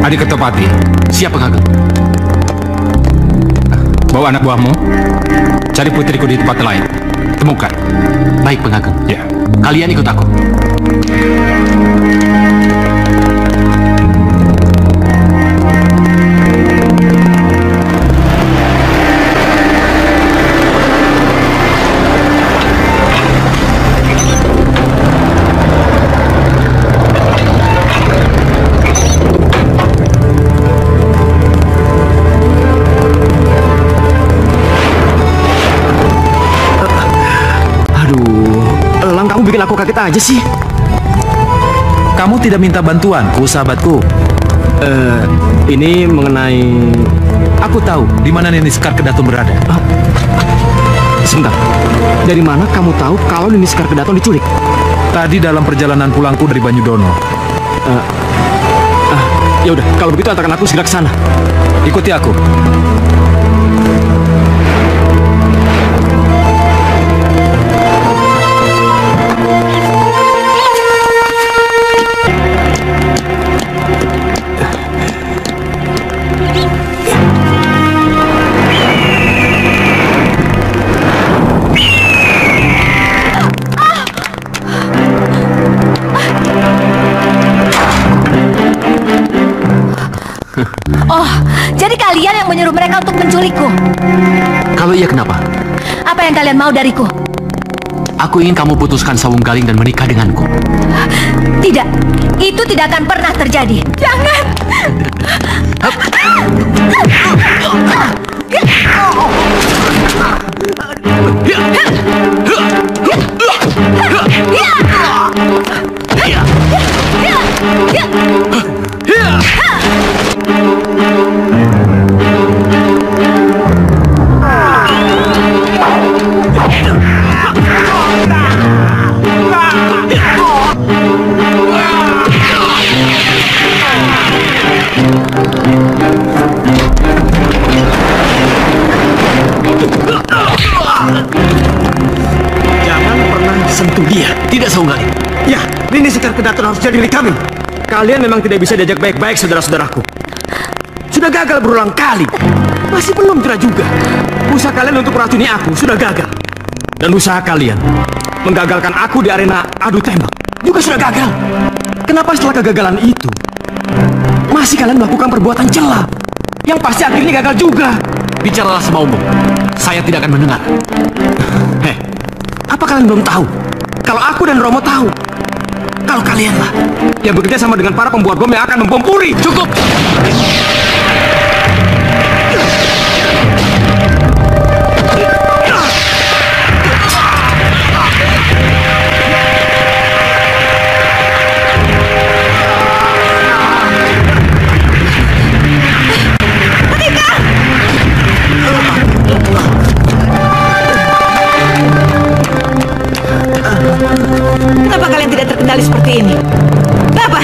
Adik Ketopati. Siap, Pengageng. Bawa anak buahmu, cari putriku di tempat lain. Temukan. Baik, Pengageng. Ya. Kalian ikut aku. Kamu bikin aku kaget aja sih. Kamu tidak minta bantuanku, sahabatku. Ini mengenai... Aku tahu di mana Nini Sekar Kedaton berada. Sebentar. Dari mana kamu tahu kalau Nini Sekar Kedaton diculik? Tadi dalam perjalanan pulangku dari Banyudono. Ya udah, kalau begitu antarkan aku segera ke sana. Ikuti aku. Oh, jadi kalian yang menyuruh mereka untuk menculikku? Kalau iya, kenapa? Apa yang kalian mau dariku? Aku ingin kamu putuskan Sawunggaling dan menikah denganku. Tidak, itu tidak akan pernah terjadi. Jangan! Jangan pernah sentuh dia. Tidak, Sawunggaling. Ya, Nini Sekar Kedaton harus jadi milik kami. Kalian memang tidak bisa diajak baik-baik, saudara-saudaraku. Sudah gagal berulang kali. Masih belum cerah juga. Usaha kalian untuk meracuni aku sudah gagal. Dan usaha kalian menggagalkan aku di arena adu tembak juga sudah gagal. Kenapa setelah kegagalan itu masih kalian melakukan perbuatan cela yang pasti akhirnya gagal juga? Bicaralah semaumu. Saya tidak akan mendengar. Heh, apa kalian belum tahu? Kalau aku dan Romo tahu. Kalau kalianlah yang bekerja sama dengan para pembuat bom yang akan membom Puri. Cukup! Kenapa kalian tidak terkendali seperti ini? Kenapa?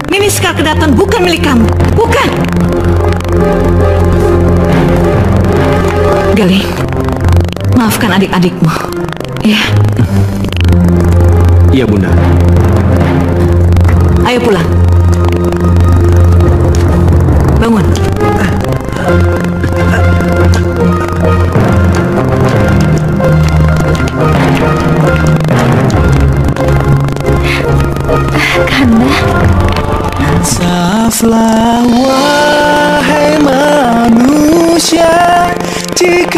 Nini Sekar Kedaton bukan milik kamu. Bukan. Galing, maafkan adik-adikmu. Ya. Iya, Bunda. Ayo pulang. Bangun. Kanda. Maaflah wahai manusia jika